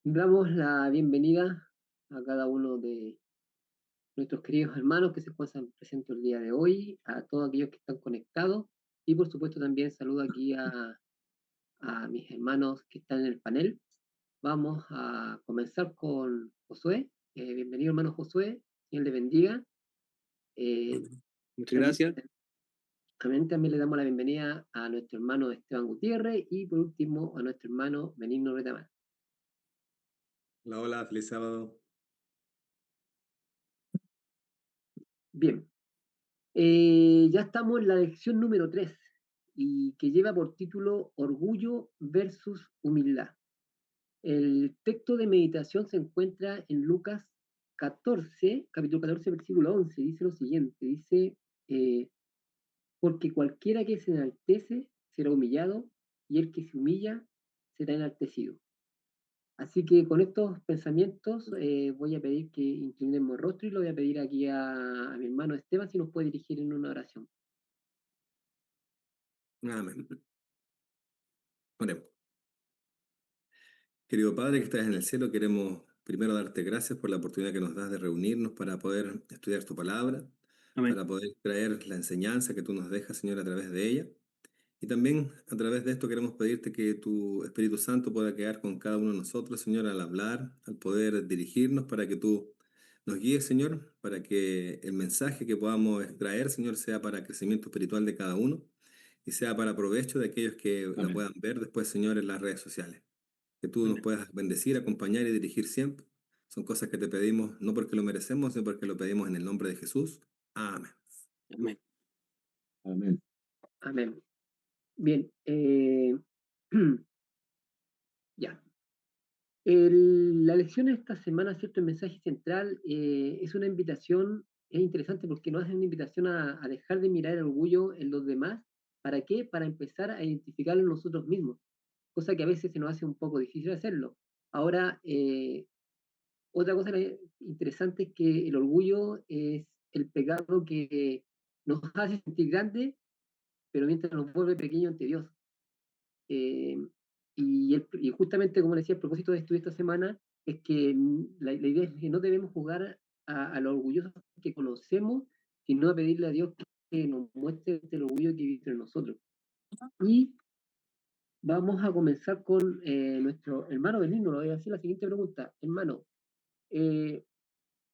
Damos la bienvenida a cada uno de nuestros queridos hermanos que se encuentran presentes el día de hoy, a todos aquellos que están conectados y por supuesto también saludo aquí a mis hermanos que están en el panel. Vamos a comenzar con Josué. Bienvenido hermano Josué, Dios le bendiga. Eh, Muchas también, gracias. también le damos la bienvenida a nuestro hermano Esteban Gutiérrez y por último a nuestro hermano Benigno Retamar. Hola, hola, feliz sábado. Bien, ya estamos en la lección número 3 y que lleva por título Orgullo versus Humildad. El texto de meditación se encuentra en Lucas 14, capítulo 14, versículo 11. Dice lo siguiente, dice, eh, porque cualquiera que se enaltece será humillado y el que se humilla será enaltecido. Así que con estos pensamientos voy a pedir que inclinemos el rostro y lo voy a pedir aquí a mi hermano Esteban si nos puede dirigir en una oración. Amén. Oremos. Querido Padre que estás en el cielo, queremos primero darte gracias por la oportunidad que nos das de reunirnos para poder estudiar tu palabra, Amén. para poder traer la enseñanza que tú nos dejas, Señor, a través de ella. Y también a través de esto queremos pedirte que tu Espíritu Santo pueda quedar con cada uno de nosotros, Señor, al hablar, al poder dirigirnos, para que tú nos guíes, Señor, para que el mensaje que podamos extraer, Señor, sea para crecimiento espiritual de cada uno y sea para provecho de aquellos que la Amén. puedan ver después, Señor, en las redes sociales. Que tú nos Amén. puedas bendecir, acompañar y dirigir siempre. Son cosas que te pedimos no porque lo merecemos, sino porque lo pedimos en el nombre de Jesús. Amén. Amén. Amén. Amén. Bien, ya. La lección de esta semana, ¿cierto? El mensaje central es una invitación, es interesante porque nos hace una invitación a dejar de mirar el orgullo en los demás. ¿Para qué? Para empezar a identificarlo en nosotros mismos, cosa que a veces se nos hace un poco difícil hacerlo. Ahora, otra cosa interesante es que el orgullo es el pecado que nos hace sentir grandes, pero mientras nos vuelve pequeños ante Dios. Eh, y justamente, como decía, el propósito de estudio esta semana es que la idea es que no debemos jugar a los orgullosos que conocemos, sino a pedirle a Dios que nos muestre el orgullo que vive entre nosotros. Y vamos a comenzar con nuestro hermano Benigno. Le voy a hacer la siguiente pregunta. Hermano, eh,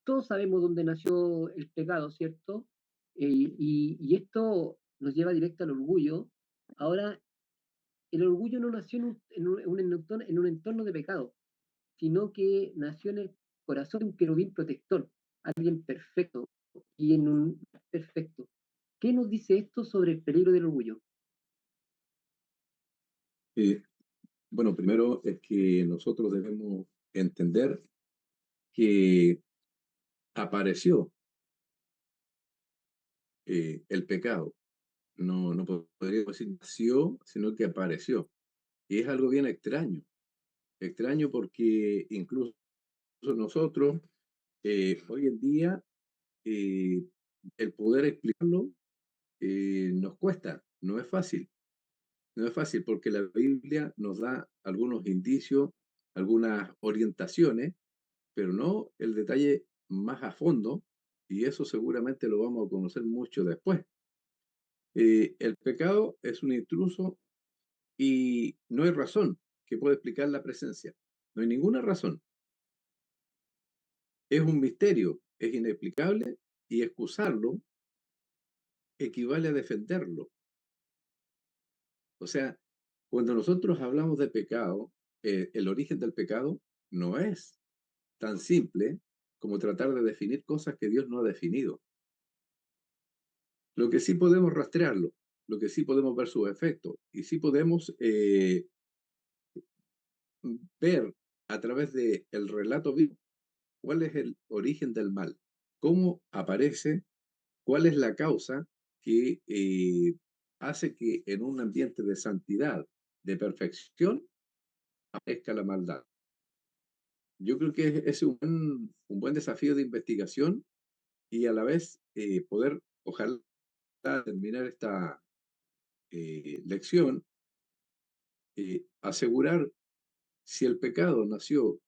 todos sabemos dónde nació el pecado, ¿cierto? Y esto nos lleva directo al orgullo. Ahora, el orgullo no nació en un entorno de pecado, sino que nació en el corazón de un querubín protector, alguien perfecto y en un perfecto. ¿Qué nos dice esto sobre el peligro del orgullo? Eh, bueno, primero es que nosotros debemos entender que apareció el pecado. No podríamos decir nació, sino que apareció. Y es algo bien extraño. Extraño porque incluso nosotros, hoy en día, eh, el poder explicarlo nos cuesta, no es fácil. No es fácil porque la Biblia nos da algunos indicios, algunas orientaciones, pero no el detalle más a fondo, y eso seguramente lo vamos a conocer mucho después. El pecado es un intruso y no hay razón que pueda explicar la presencia. No hay ninguna razón. Es un misterio, es inexplicable y excusarlo equivale a defenderlo. O sea, cuando nosotros hablamos de pecado, el origen del pecado no es tan simple como tratar de definir cosas que Dios no ha definido. Lo que sí podemos rastrearlo, lo que sí podemos ver sus efectos y sí podemos ver a través del relato vivo cuál es el origen del mal, cómo aparece, cuál es la causa que hace que en un ambiente de santidad, de perfección, aparezca la maldad. Yo creo que es un buen desafío de investigación y a la vez poder, ojalá, terminar esta lección, asegurar si el pecado nació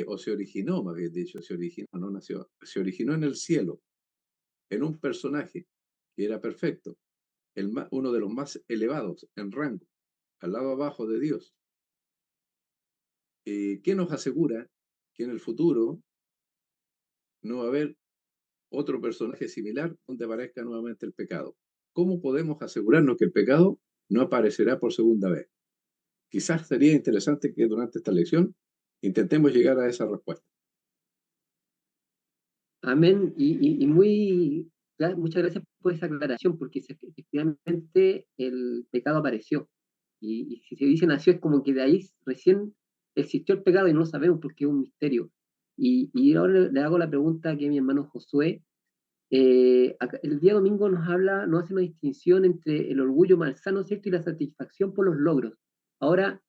o se originó, más bien dicho, se originó, no nació, se originó en el cielo, en un personaje que era perfecto, uno de los más elevados en rango, al lado abajo de Dios. ¿Qué nos asegura que en el futuro no va a haber otro personaje similar donde aparezca nuevamente el pecado? ¿Cómo podemos asegurarnos que el pecado no aparecerá por segunda vez? Quizás sería interesante que durante esta lección intentemos llegar a esa respuesta. Amén. Muchas gracias por esa aclaración, porque efectivamente el pecado apareció. Y si se dice nació, es como que de ahí recién existió el pecado y no lo sabemos porque es un misterio. Y ahora le hago la pregunta que mi hermano Josué. El día domingo nos hace una distinción entre el orgullo malsano, ¿cierto? Y la satisfacción por los logros. Ahora,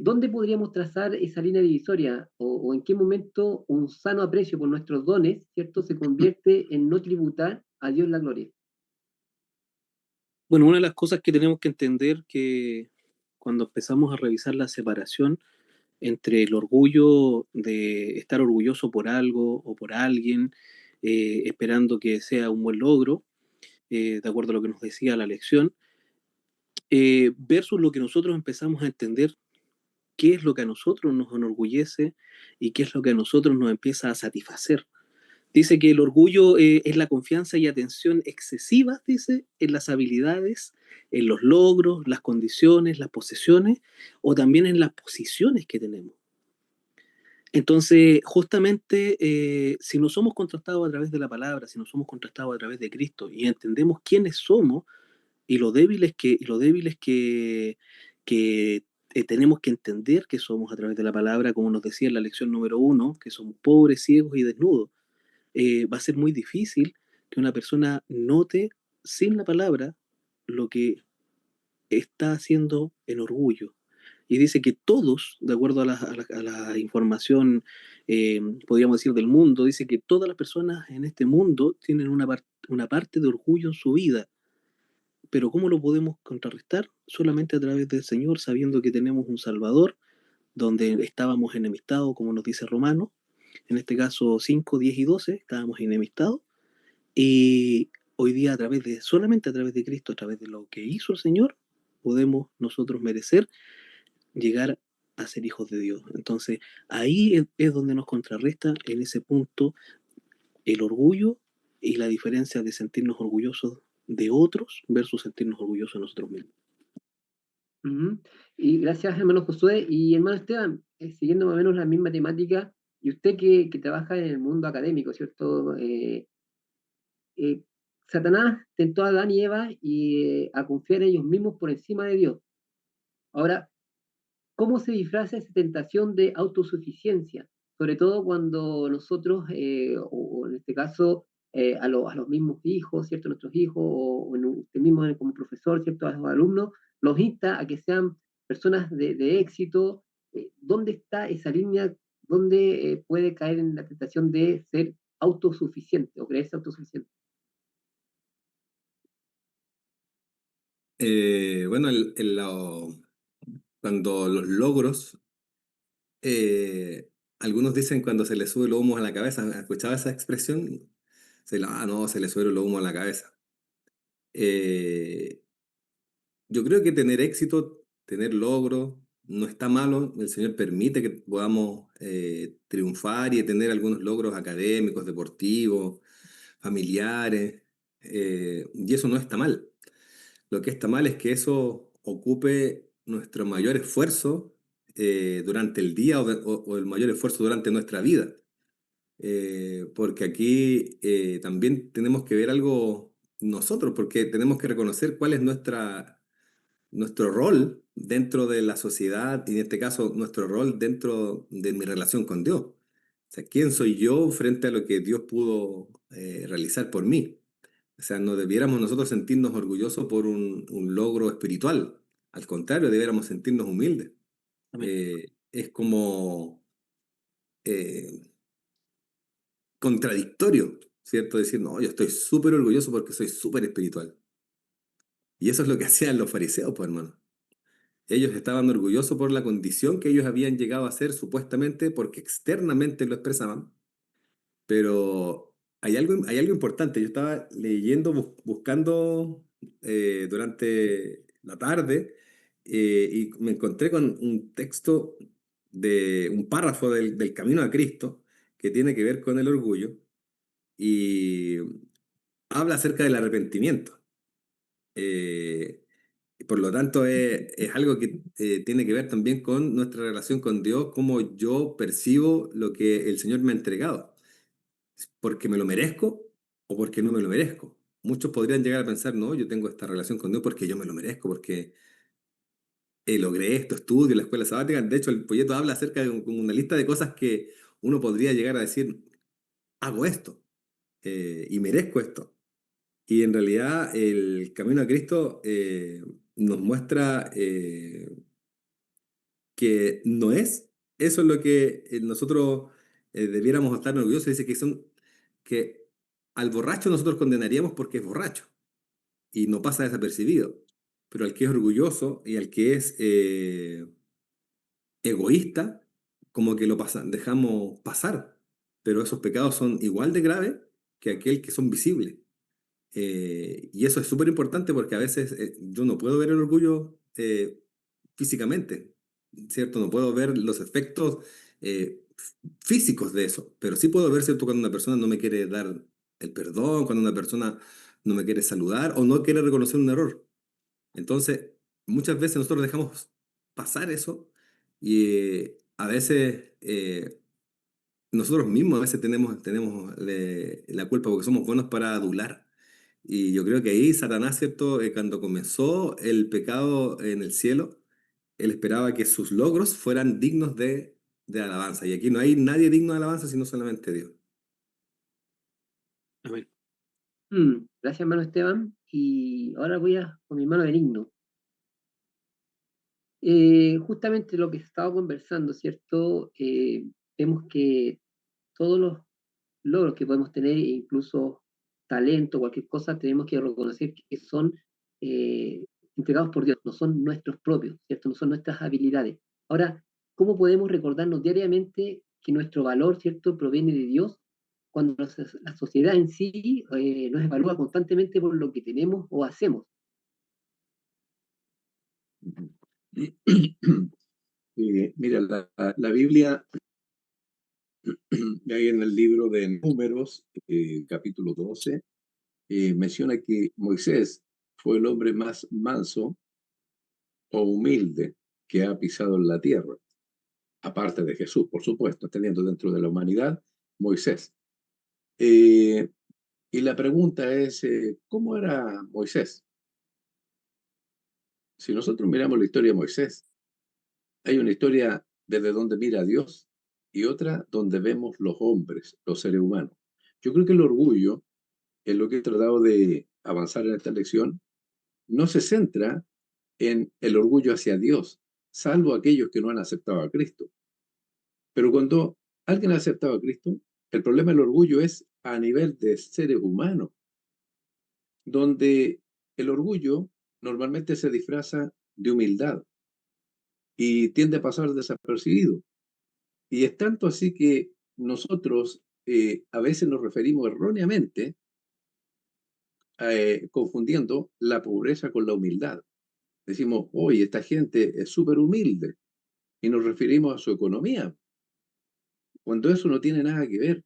¿dónde podríamos trazar esa línea divisoria? O en qué momento un sano aprecio por nuestros dones, ¿cierto? Se convierte en no tributar a Dios la gloria. Bueno, una de las cosas que tenemos que entender que cuando empezamos a revisar la separación entre el orgullo de estar orgulloso por algo o por alguien, esperando que sea un buen logro, de acuerdo a lo que nos decía la lección, versus lo que nosotros empezamos a entender, qué es lo que a nosotros nos enorgullece y qué es lo que a nosotros nos empieza a satisfacer. Dice que el orgullo es la confianza y atención excesivas, dice, en las habilidades, en los logros, las condiciones, las posesiones o también en las posiciones que tenemos. Entonces, justamente, si no somos contrastados a través de la palabra, si no somos contrastados a través de Cristo y entendemos quiénes somos y lo débiles que tenemos que entender que somos a través de la palabra, como nos decía en la lección número 1, que somos pobres, ciegos y desnudos, va a ser muy difícil que una persona note sin la palabra lo que está haciendo en orgullo. Y dice que todos, de acuerdo a la información, podríamos decir, del mundo, dice que todas las personas en este mundo tienen una parte de orgullo en su vida. Pero ¿cómo lo podemos contrarrestar? Solamente a través del Señor, sabiendo que tenemos un Salvador, donde estábamos enemistados, como nos dice Romanos, en este caso 5, 10 y 12, estábamos enemistados, y hoy día solamente a través de Cristo, a través de lo que hizo el Señor, podemos nosotros merecer llegar a ser hijos de Dios. Entonces, ahí es donde nos contrarresta en ese punto el orgullo y la diferencia de sentirnos orgullosos de otros versus sentirnos orgullosos de nosotros mismos. Ujú. Y gracias, hermano Josué. Y hermano Esteban, siguiendo más o menos la misma temática, y usted que trabaja en el mundo académico, ¿cierto? Eh, Satanás tentó a Adán y Eva a confiar en ellos mismos por encima de Dios. Ahora, ¿cómo se disfraza esa tentación de autosuficiencia? Sobre todo cuando nosotros, o en este caso, a los mismos hijos, ¿cierto? Nuestros hijos, o en usted mismo como profesor, ¿cierto? A los alumnos, los insta a que sean personas de éxito. ¿Dónde está esa línea? ¿Dónde puede caer en la tentación de ser autosuficiente o creerse autosuficiente? Bueno, cuando los logros, algunos dicen cuando se le sube el humo a la cabeza. ¿Has escuchado esa expresión? No, se le sube el humo a la cabeza. Eh, yo creo que tener éxito, tener logros, no está malo. El Señor permite que podamos triunfar y tener algunos logros académicos, deportivos, familiares, y eso no está mal. Lo que está mal es que eso ocupe nuestro mayor esfuerzo durante el día o el mayor esfuerzo durante nuestra vida. Porque aquí también tenemos que ver algo nosotros, porque tenemos que reconocer cuál es nuestro rol dentro de la sociedad y en este caso nuestro rol dentro de mi relación con Dios. O sea, ¿quién soy yo frente a lo que Dios pudo realizar por mí? O sea, no debiéramos nosotros sentirnos orgullosos por un logro espiritual. Al contrario, debiéramos sentirnos humildes. Amén. Es como eh, contradictorio, ¿cierto? Decir, no, yo estoy súper orgulloso porque soy súper espiritual. Y eso es lo que hacían los fariseos, pues, hermano. Ellos estaban orgullosos por la condición que ellos habían llegado a ser supuestamente porque externamente lo expresaban, pero hay algo importante. Yo estaba leyendo, buscando durante la tarde y me encontré con un texto de un párrafo del Camino a Cristo que tiene que ver con el orgullo y habla acerca del arrepentimiento. Eh, por lo tanto, es algo que tiene que ver también con nuestra relación con Dios, cómo yo percibo lo que el Señor me ha entregado, porque me lo merezco o porque no me lo merezco. Muchos podrían llegar a pensar, no, yo tengo esta relación con Dios porque yo me lo merezco, porque logré esto, estudio en la escuela sabática. De hecho, el folleto habla acerca de como una lista de cosas que uno podría llegar a decir, hago esto y merezco esto. Y en realidad el camino a Cristo nos muestra que no es eso es lo que nosotros debiéramos estar orgullosos. Dice que al borracho nosotros condenaríamos porque es borracho y no pasa desapercibido. Pero al que es orgulloso y al que es egoísta, como que dejamos pasar. Pero esos pecados son igual de graves que aquel que son visibles. Y eso es súper importante porque a veces yo no puedo ver el orgullo físicamente, ¿cierto? No puedo ver los efectos físicos de eso, pero sí puedo ver, ¿cierto? Cuando una persona no me quiere dar el perdón, cuando una persona no me quiere saludar o no quiere reconocer un error. Entonces, muchas veces nosotros dejamos pasar eso y a veces nosotros mismos a veces tenemos la culpa porque somos buenos para adular. Y yo creo que ahí Satanás, ¿cierto? Cuando comenzó el pecado en el cielo, él esperaba que sus logros fueran dignos de alabanza. Y aquí no hay nadie digno de alabanza sino solamente Dios. Amén. Gracias, hermano Esteban. Y ahora voy con mi hermano Benigno. Justamente lo que estaba conversando, ¿cierto? Vemos que todos los logros que podemos tener, incluso talento, cualquier cosa, tenemos que reconocer que son eh, entregados por Dios, no son nuestros propios, ¿cierto? No son nuestras habilidades. Ahora, ¿cómo podemos recordarnos diariamente que nuestro valor, ¿cierto?, proviene de Dios cuando la sociedad en sí nos evalúa constantemente por lo que tenemos o hacemos? Mira, la Biblia, ahí en el libro de Números, capítulo 12, menciona que Moisés fue el hombre más manso o humilde que ha pisado en la tierra, aparte de Jesús, por supuesto, teniendo dentro de la humanidad Moisés. Eh, y la pregunta es, ¿cómo era Moisés? Si nosotros miramos la historia de Moisés, hay una historia desde donde mira a Dios y otra donde vemos los hombres, los seres humanos. Yo creo que el orgullo, en lo que he tratado de avanzar en esta lección, no se centra en el orgullo hacia Dios, salvo aquellos que no han aceptado a Cristo. Pero cuando alguien ha aceptado a Cristo, el problema del orgullo es a nivel de seres humanos, donde el orgullo normalmente se disfraza de humildad y tiende a pasar desapercibido. Y es tanto así que nosotros a veces nos referimos erróneamente confundiendo la pobreza con la humildad. Decimos, oye, esta gente es súper humilde y nos referimos a su economía, cuando eso no tiene nada que ver.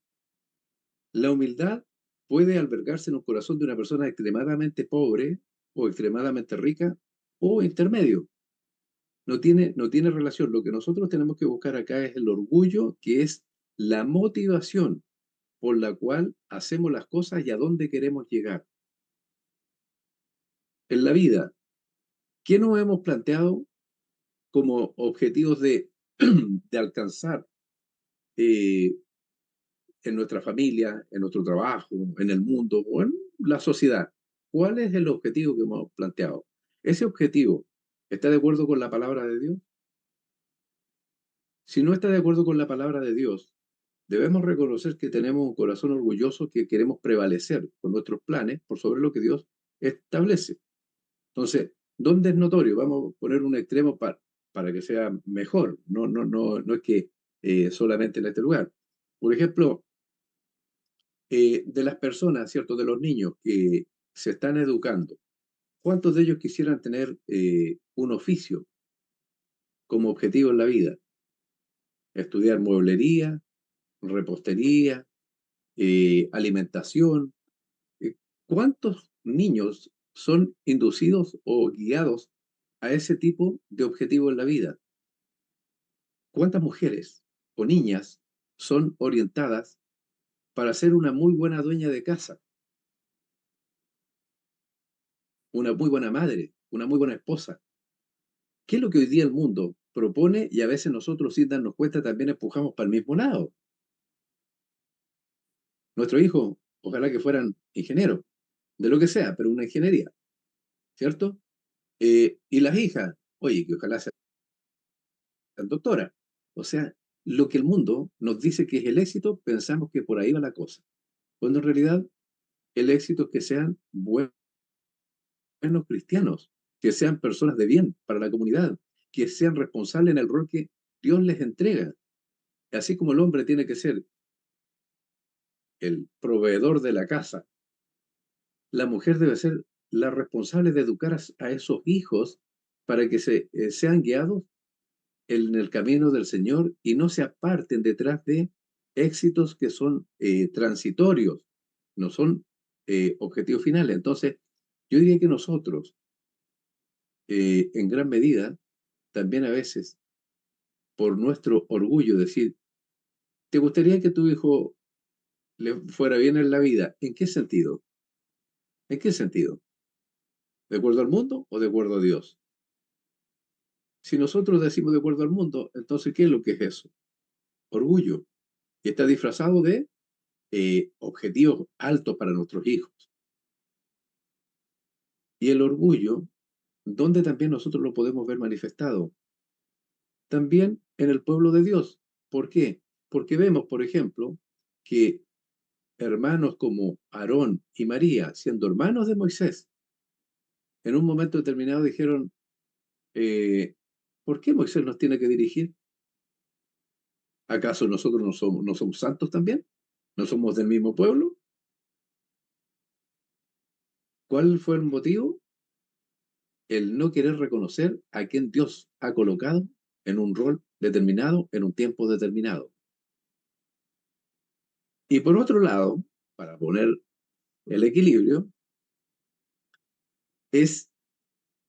La humildad puede albergarse en un corazón de una persona extremadamente pobre o extremadamente rica o intermedio. No tiene relación. Lo que nosotros tenemos que buscar acá es el orgullo, que es la motivación por la cual hacemos las cosas y a dónde queremos llegar. En la vida, ¿qué nos hemos planteado como objetivos de alcanzar eh, en nuestra familia, en nuestro trabajo, en el mundo o en la sociedad? ¿Cuál es el objetivo que hemos planteado? ¿Ese objetivo está de acuerdo con la palabra de Dios? Si no está de acuerdo con la palabra de Dios, debemos reconocer que tenemos un corazón orgulloso que queremos prevalecer con nuestros planes por sobre lo que Dios establece. Entonces, ¿Dónde es notorio? Vamos a poner un extremo para que sea mejor. No es que solamente en este lugar. Por ejemplo, de las personas, ¿cierto? De los niños que se están educando, ¿cuántos de ellos quisieran tener un oficio como objetivo en la vida? Estudiar mueblería, repostería, alimentación. Eh, ¿Cuántos niños son inducidos o guiados a ese tipo de objetivo en la vida? ¿Cuántas mujeres o niñas son orientadas para ser una muy buena dueña de casa, una muy buena madre, una muy buena esposa? ¿Qué es lo que hoy día el mundo propone y a veces nosotros sin darnos cuenta también empujamos para el mismo lado? Nuestros hijos, ojalá que fueran ingenieros, de lo que sea, pero una ingeniería, ¿cierto? Y las hijas, oye, que ojalá sean doctoras. O sea, lo que el mundo nos dice que es el éxito, pensamos que por ahí va la cosa. Cuando en realidad el éxito es que sean buenos cristianos, que sean personas de bien para la comunidad, que sean responsables en el rol que Dios les entrega. Así como el hombre tiene que ser el proveedor de la casa, la mujer debe ser la responsable de educar a esos hijos para que sean guiados en el camino del Señor y no se aparten detrás de éxitos que son transitorios, no son objetivos finales. Entonces, yo diría que nosotros, en gran medida, también a veces, por nuestro orgullo, decir, ¿te gustaría que tu hijo le fuera bien en la vida? ¿En qué sentido? ¿En qué sentido? ¿De acuerdo al mundo o de acuerdo a Dios? Si nosotros decimos de acuerdo al mundo, entonces, ¿qué es lo que es eso? Orgullo. Y está disfrazado de objetivos altos para nuestros hijos. Y el orgullo, ¿dónde también nosotros lo podemos ver manifestado? También en el pueblo de Dios. ¿Por qué? Porque vemos, por ejemplo, que hermanos como Aarón y María, siendo hermanos de Moisés, en un momento determinado dijeron, ¿por qué Moisés nos tiene que dirigir? ¿Acaso nosotros no somos santos también? ¿No somos del mismo pueblo? ¿Cuál fue el motivo? El no querer reconocer a quien Dios ha colocado en un rol determinado, en un tiempo determinado. Y por otro lado, para poner el equilibrio, es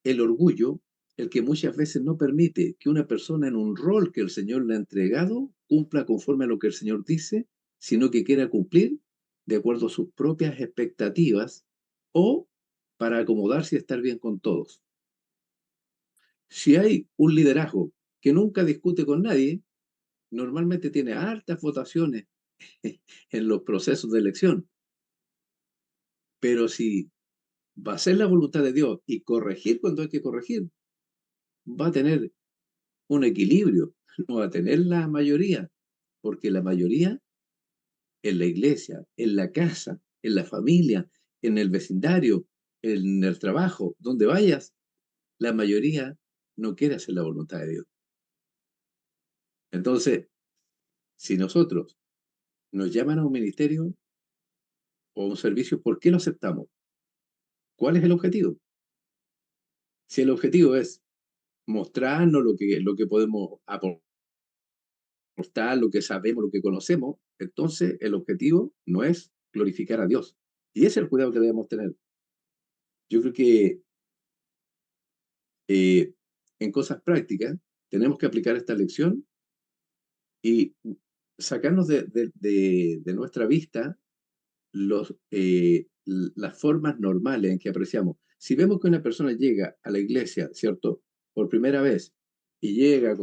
el orgullo el que muchas veces no permite que una persona en un rol que el Señor le ha entregado cumpla conforme a lo que el Señor dice, sino que quiera cumplir de acuerdo a sus propias expectativas o para acomodarse y estar bien con todos. Si hay un liderazgo que nunca discute con nadie, normalmente tiene altas votaciones en los procesos de elección. Pero si va a ser la voluntad de Dios y corregir cuando hay que corregir, va a tener un equilibrio, no va a tener la mayoría, porque la mayoría en la iglesia, en la casa, en la familia, en el vecindario, en el trabajo, donde vayas, la mayoría no quiere hacer la voluntad de Dios. Entonces, si nosotros nos llaman a un ministerio o a un servicio, ¿por qué lo aceptamos? ¿Cuál es el objetivo? Si el objetivo es mostrarnos lo que podemos aportar, lo que sabemos, lo que conocemos, entonces el objetivo no es glorificar a Dios. Y ese es el cuidado que debemos tener. Yo creo que eh, en cosas prácticas tenemos que aplicar esta lección y sacarnos de nuestra vista las formas normales en que apreciamos. Si vemos que una persona llega a la iglesia, ¿cierto? Por primera vez y llega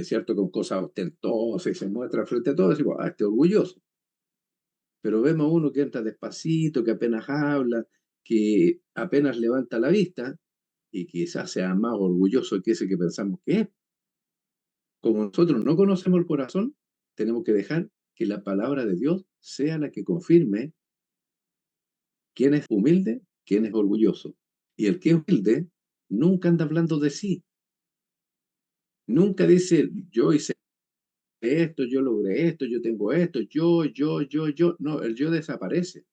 ¿cierto? Con cosas ostentosas y se muestra frente a todos, decimos, ah, este orgulloso. Pero vemos uno que entra despacito, que apenas habla, que apenas levanta la vista y quizás sea más orgulloso que ese que pensamos que es. Como nosotros no conocemos el corazón, tenemos que dejar que la palabra de Dios sea la que confirme quién es humilde, quién es orgulloso. Y el que es humilde nunca anda hablando de sí. Nunca dice, yo hice esto, yo logré esto, yo tengo esto, yo. No, el yo desaparece.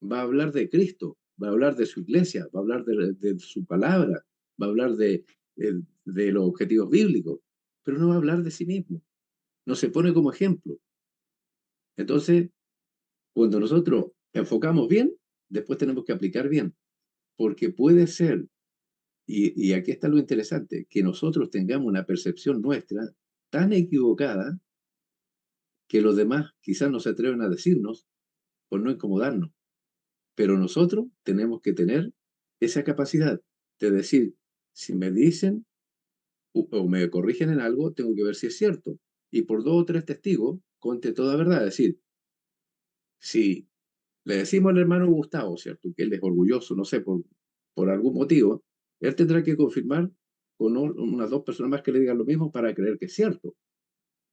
Va a hablar de Cristo, va a hablar de su iglesia, va a hablar de su palabra, va a hablar de los objetivos bíblicos, pero no va a hablar de sí mismo. No se pone como ejemplo. Entonces, cuando nosotros enfocamos bien, después tenemos que aplicar bien, porque puede ser, y aquí está lo interesante, que nosotros tengamos una percepción nuestra tan equivocada que los demás quizás no se atreven a decirnos por no incomodarnos. Pero nosotros tenemos que tener esa capacidad de decir, si me dicen o me corrigen en algo, tengo que ver si es cierto. Y por 2 o 3 testigos, conte toda verdad. Es decir, si le decimos al hermano Gustavo, ¿cierto? Que él es orgulloso, no sé, por algún motivo, él tendrá que confirmar con unas 2 personas más que le digan lo mismo para creer que es cierto.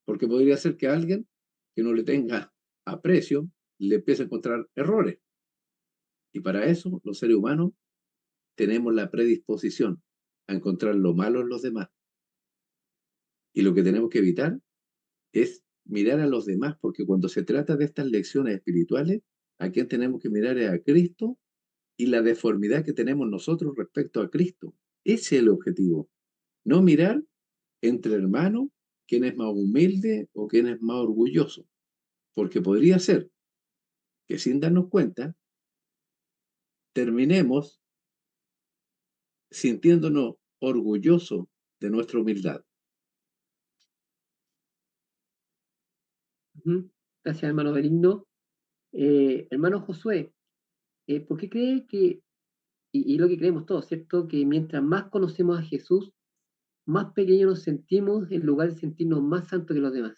Porque podría ser que alguien que no le tenga aprecio le empiece a encontrar errores. Y para eso los seres humanos tenemos la predisposición a encontrar lo malo en los demás. Y lo que tenemos que evitar es mirar a los demás, porque cuando se trata de estas lecciones espirituales, a quien tenemos que mirar es a Cristo y la deformidad que tenemos nosotros respecto a Cristo. Ese es el objetivo. No mirar entre hermanos quién es más humilde o quién es más orgulloso, porque podría ser que sin darnos cuenta terminemos sintiéndonos orgullosos de nuestra humildad. Ujú. Gracias, hermano Benigno. Hermano Josué, ¿por qué cree que, y lo que creemos todos, ¿cierto? Que mientras más conocemos a Jesús, más pequeños nos sentimos en lugar de sentirnos más santos que los demás?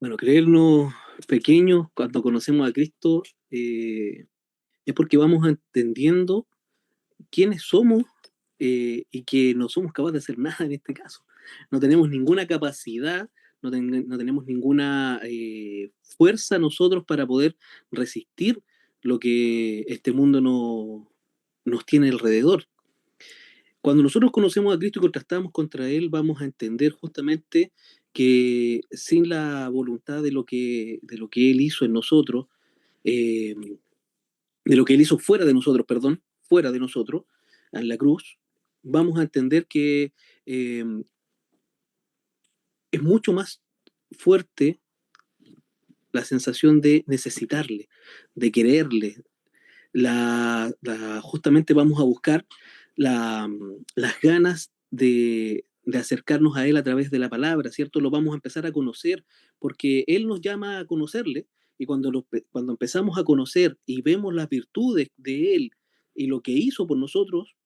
Bueno, creernos pequeños cuando conocemos a Cristo es porque vamos entendiendo quiénes somos y que no somos capaces de hacer nada en este caso. No tenemos ninguna capacidad, no tenemos ninguna fuerza nosotros para poder resistir lo que este mundo nos tiene alrededor. Cuando nosotros conocemos a Cristo y contrastamos contra Él, vamos a entender justamente que sin la voluntad de lo que Él hizo en nosotros, eh, de lo que Él hizo fuera de nosotros, perdón, fuera de nosotros, en la cruz, vamos a entender que eh, es mucho más fuerte la sensación de necesitarle, de quererle. Justamente vamos a buscar las ganas de acercarnos a Él a través de la palabra, ¿cierto? Lo vamos a empezar a conocer, porque Él nos llama a conocerle, y cuando empezamos a conocer y vemos las virtudes de Él y lo que hizo por nosotros,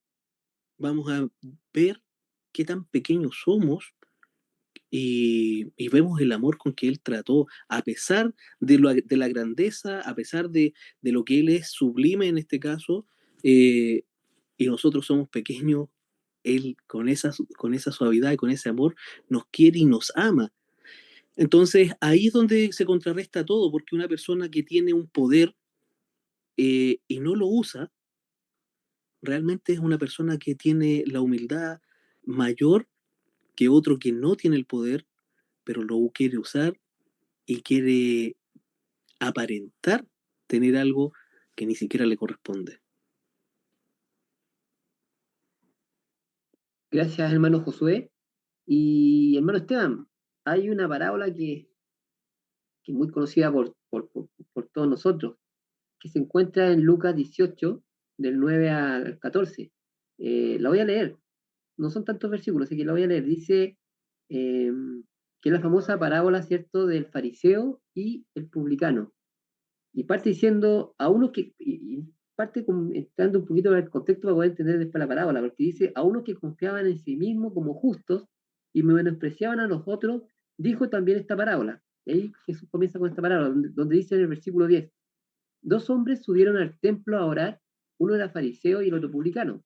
vamos a ver qué tan pequeños somos y vemos el amor con que Él trató, a pesar de la grandeza, a pesar de lo que Él es sublime en este caso, eh, y nosotros somos pequeños, Él con esa suavidad y con ese amor nos quiere y nos ama. Entonces ahí es donde se contrarresta todo, porque una persona que tiene un poder y no lo usa, realmente es una persona que tiene la humildad mayor que otro que no tiene el poder, pero lo quiere usar y quiere aparentar tener algo que ni siquiera le corresponde. Gracias, hermano Josué. Y hermano Esteban, hay una parábola que es muy conocida por todos nosotros, que se encuentra en Lucas 18, del 9 al 14. La voy a leer, no son tantos versículos, así que la voy a leer. Dice eh, que es la famosa parábola, ¿cierto?, del fariseo y el publicano. Y parte diciendo a unos que, y parte entrando un poquito en el contexto para poder entender después la parábola, porque dice, a unos que confiaban en sí mismos como justos y menospreciaban a los otros, dijo también esta parábola. Y ahí Jesús comienza con esta parábola, donde dice en el versículo 10, 2 hombres subieron al templo a orar, uno era fariseo y el otro publicano.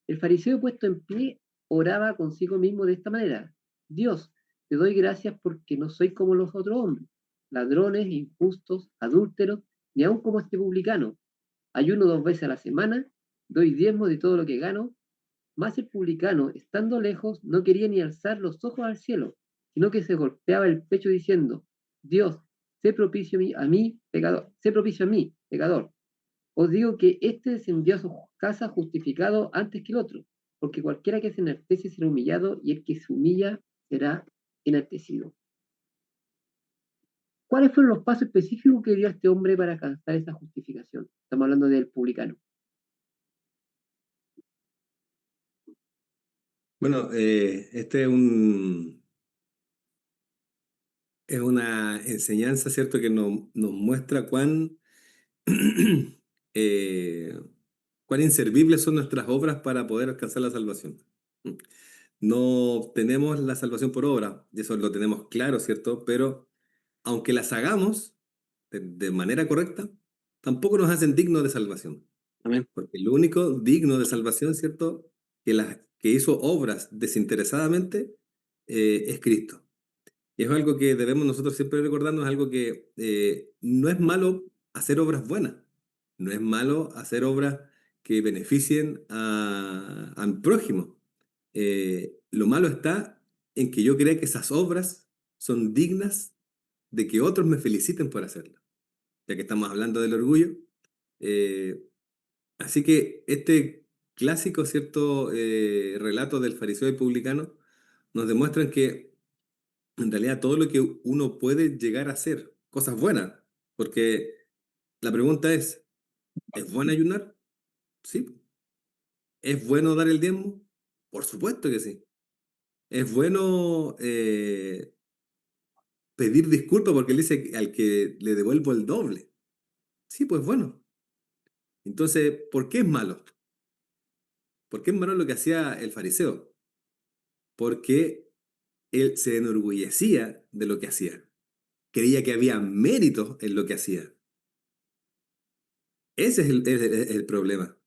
El fariseo puesto en pie oraba consigo mismo de esta manera: Dios, te doy gracias porque no soy como los otros hombres, ladrones, injustos, adúlteros, ni aun como este publicano. Ayuno 2 veces a la semana doy diezmo de todo lo que gano. Mas el publicano, estando lejos, no quería ni alzar los ojos al cielo, sino que se golpeaba el pecho diciendo, Dios, sé propicio a mí, pecador, sé propicio a mí, pecador. Os digo que este descendió a su casa justificado antes que el otro, porque cualquiera que se enaltece será humillado y el que se humilla será enaltecido. ¿Cuáles fueron los pasos específicos que dio este hombre para alcanzar esa justificación? Estamos hablando del publicano. Bueno, este es una enseñanza, ¿cierto?, que nos muestra eh, cuán inservibles son nuestras obras para poder alcanzar la salvación. No tenemos la salvación por obra, y eso lo tenemos claro, ¿cierto? Pero aunque las hagamos de manera correcta, tampoco nos hacen dignos de salvación. Amén. Porque el único digno de salvación, ¿cierto?, que hizo obras desinteresadamente, es Cristo. Y es algo que debemos nosotros siempre recordarnos, algo que no es malo hacer obras buenas, no es malo hacer obras que beneficien al prójimo. Lo malo está en que yo crea que esas obras son dignas de que otros me feliciten por hacerlas, ya que estamos hablando del orgullo. eh, Así que este clásico, ¿cierto?, relato del fariseo y publicano nos demuestran que en realidad todo lo que uno puede llegar a hacer, cosas buenas, porque la pregunta ¿es bueno ayunar? Sí. ¿Es bueno dar el diezmo? Por supuesto que sí. ¿Es bueno pedir disculpas porque él dice al que le devuelvo el doble? Sí, pues bueno. Entonces, ¿por qué es malo? ¿Por qué es malo lo que hacía el fariseo? Porque él se enorgullecía de lo que hacía. Creía que había méritos en lo que hacía. Ese es el problema.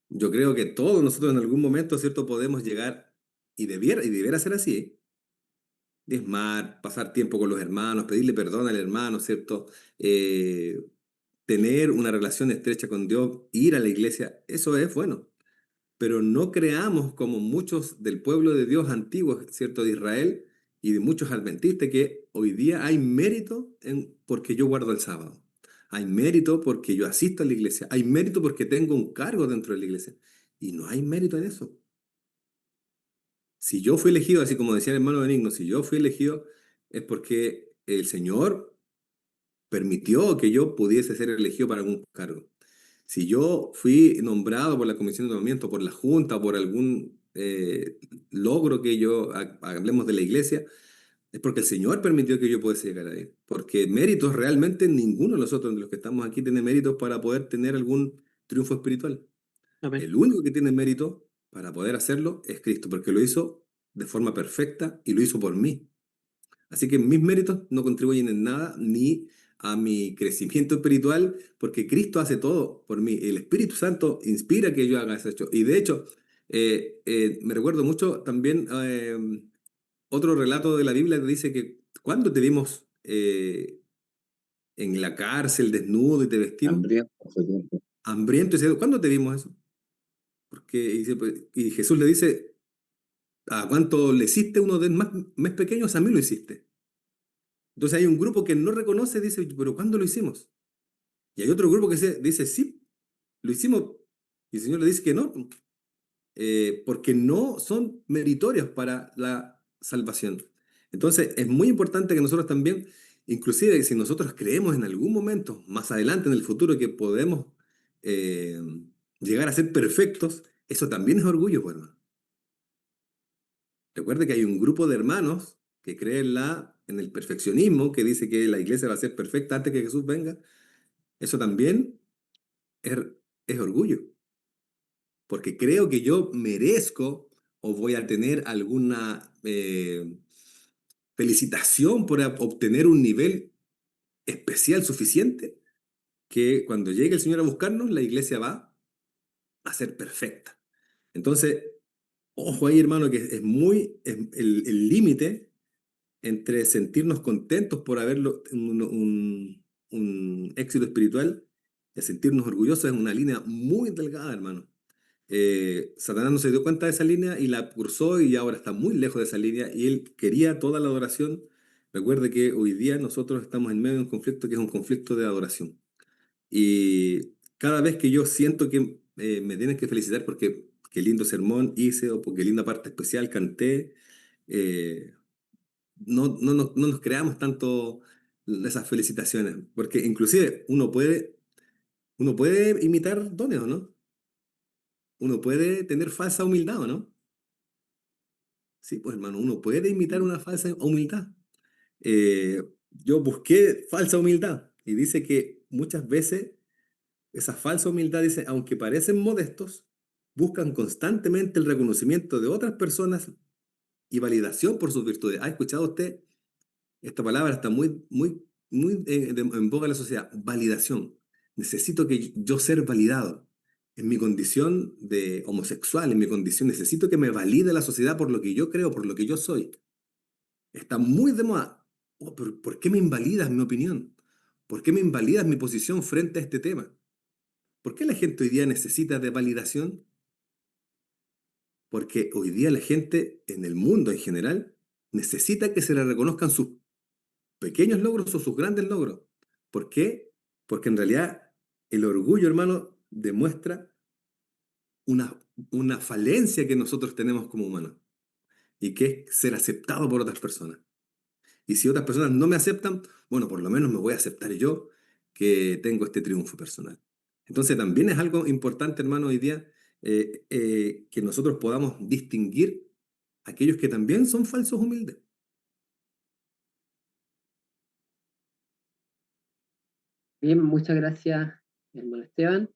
Yo creo que todos nosotros en algún momento, ¿cierto?, podemos llegar, y debiera ser así, diezmar, pasar tiempo con los hermanos, pedirle perdón al hermano, ¿cierto? Eh, Tener una relación estrecha con Dios, ir a la iglesia, eso es bueno. Pero no creamos como muchos del pueblo de Dios antiguo, ¿cierto?, de Israel y de muchos adventistas, que hoy día hay mérito porque yo guardo el sábado. Hay mérito porque yo asisto a la iglesia. Hay mérito porque tengo un cargo dentro de la iglesia. Y no hay mérito en eso. Si yo fui elegido, así como decía el hermano Benigno, si yo fui elegido es porque el Señor permitió que yo pudiese ser elegido para algún cargo. Si yo fui nombrado por la comisión de nombramiento, por la junta, por algún logro que hablemos de la iglesia, es porque el Señor permitió que yo pudiese llegar ahí. Porque méritos realmente ninguno de nosotros, de los que estamos aquí, tiene méritos para poder tener algún triunfo espiritual. Amén. El único que tiene mérito para poder hacerlo es Cristo, porque lo hizo de forma perfecta y lo hizo por mí. Así que mis méritos no contribuyen en nada ni a mi crecimiento espiritual, porque Cristo hace todo por mí. El Espíritu Santo inspira que yo haga eso. Y de hecho, me recuerdo mucho también otro relato de la Biblia que dice que cuando te vimos en la cárcel desnudo y te vestimos, Hambriento, sediento. hambriento y sediento, ¿cuándo te vimos eso? Porque, y Jesús le dice, ¿a cuánto le hiciste uno de más pequeños? A mí lo hiciste. Entonces hay un grupo que no reconoce, dice, pero ¿cuándo lo hicimos? Y hay otro grupo que dice, sí, lo hicimos. Y el Señor le dice que no, porque no son meritorios para la salvación. Entonces es muy importante que nosotros también, inclusive si nosotros creemos en algún momento, más adelante en el futuro, que podemos eh, llegar a ser perfectos, eso también es orgullo, pues, hermano. Recuerde que hay un grupo de hermanos que creen en el perfeccionismo, que dice que la iglesia va a ser perfecta antes que Jesús venga. Eso también es, es orgullo, porque creo que yo merezco o voy a tener alguna felicitación por obtener un nivel especial suficiente, que cuando llegue el Señor a buscarnos, la iglesia va a ser perfecta. Entonces, ojo ahí, hermano, que es el límite entre sentirnos contentos por haber un éxito espiritual y sentirnos orgullosos es una línea muy delgada, hermano. Satanás no se dio cuenta de esa línea y la cruzó y ahora está muy lejos de esa línea y él quería toda la adoración. Recuerde que hoy día nosotros estamos en medio de un conflicto que es un conflicto de adoración. Y cada vez que yo siento que me tienen que felicitar porque qué lindo sermón hice o porque linda parte especial canté, eh, no nos creamos tanto esas felicitaciones, porque inclusive uno puede imitar dones, ¿o no? Uno puede tener falsa humildad, ¿o no? Sí, pues hermano, uno puede imitar una falsa humildad. Eh, yo busqué falsa humildad y dice que muchas veces esa falsa humildad dice, aunque parecen modestos, buscan constantemente el reconocimiento de otras personas y validación por sus virtudes. ¿Ha escuchado usted? Esta palabra está muy en boga en la sociedad. Validación. Necesito que yo ser validado. En mi condición de homosexual, en mi condición, necesito que me valide la sociedad por lo que yo creo, por lo que yo soy. Está muy de moda. Oh, ¿por qué me invalidas mi opinión? ¿Por qué me invalidas mi posición frente a este tema? ¿Por qué la gente hoy día necesita de validación? Porque hoy día la gente en el mundo en general necesita que se le reconozcan sus pequeños logros o sus grandes logros. ¿Por qué? Porque en realidad el orgullo, hermano, demuestra una falencia que nosotros tenemos como humanos y que es ser aceptado por otras personas. Y si otras personas no me aceptan, bueno, por lo menos me voy a aceptar yo que tengo este triunfo personal. Entonces también es algo importante, hermano, hoy día que nosotros podamos distinguir aquellos que también son falsos humildes. Bien, muchas gracias, hermano Esteban.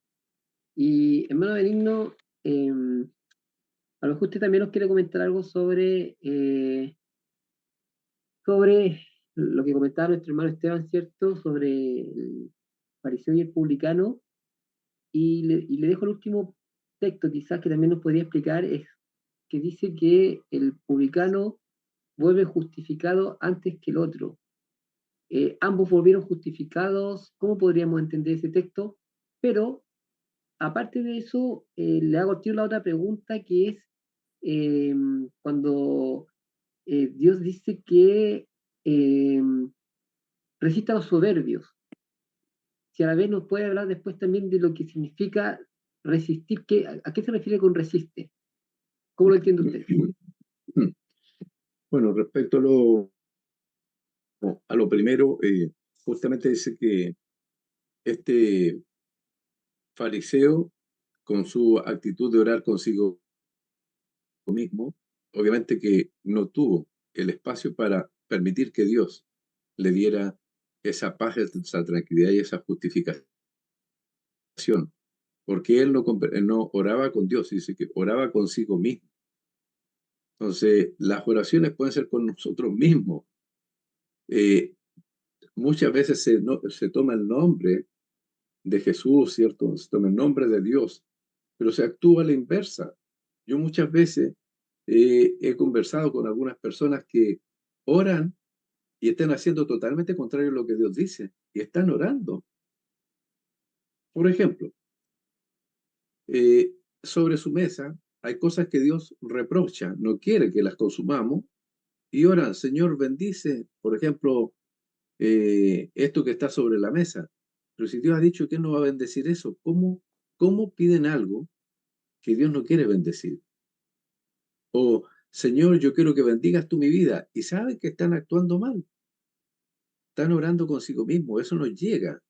Y hermano Benigno, a lo mejor usted también nos quiere comentar algo sobre lo que comentaba nuestro hermano Esteban, ¿cierto? Sobre el fariseo y el publicano. Y le dejo el último texto, quizás que también nos podría explicar, es que dice que el publicano vuelve justificado antes que el otro. Ambos volvieron justificados. ¿Cómo podríamos entender ese texto? Pero, aparte de eso, le hago al tiro la otra pregunta, que es cuando Dios dice que eh, resista a los soberbios. Si a la vez nos puede hablar después también de lo que significa resistir, ¿a qué se refiere con resiste? ¿Cómo lo entiende usted? Bueno, respecto a lo primero, justamente dice que este fariseo, con su actitud de orar consigo mismo, obviamente que no tuvo el espacio para permitir que Dios le diera esa paz, esa tranquilidad y esa justificación, porque él no oraba con Dios, dice que oraba consigo mismo. Entonces, las oraciones pueden ser con nosotros mismos. Eh, Muchas veces se toma el nombre de Jesús, ¿cierto? Se toma el nombre de Dios, pero se actúa a la inversa. Yo muchas veces he conversado con algunas personas que oran y están haciendo totalmente contrario a lo que Dios dice, y están orando. Por ejemplo, sobre su mesa hay cosas que Dios reprocha, no quiere que las consumamos, y oran, Señor, bendice, por ejemplo, esto que está sobre la mesa. Pero si Dios ha dicho que Él no va a bendecir eso, ¿cómo piden algo que Dios no quiere bendecir? O, Señor, yo quiero que bendigas tú mi vida, y saben que están actuando mal, están orando consigo mismo, eso no llega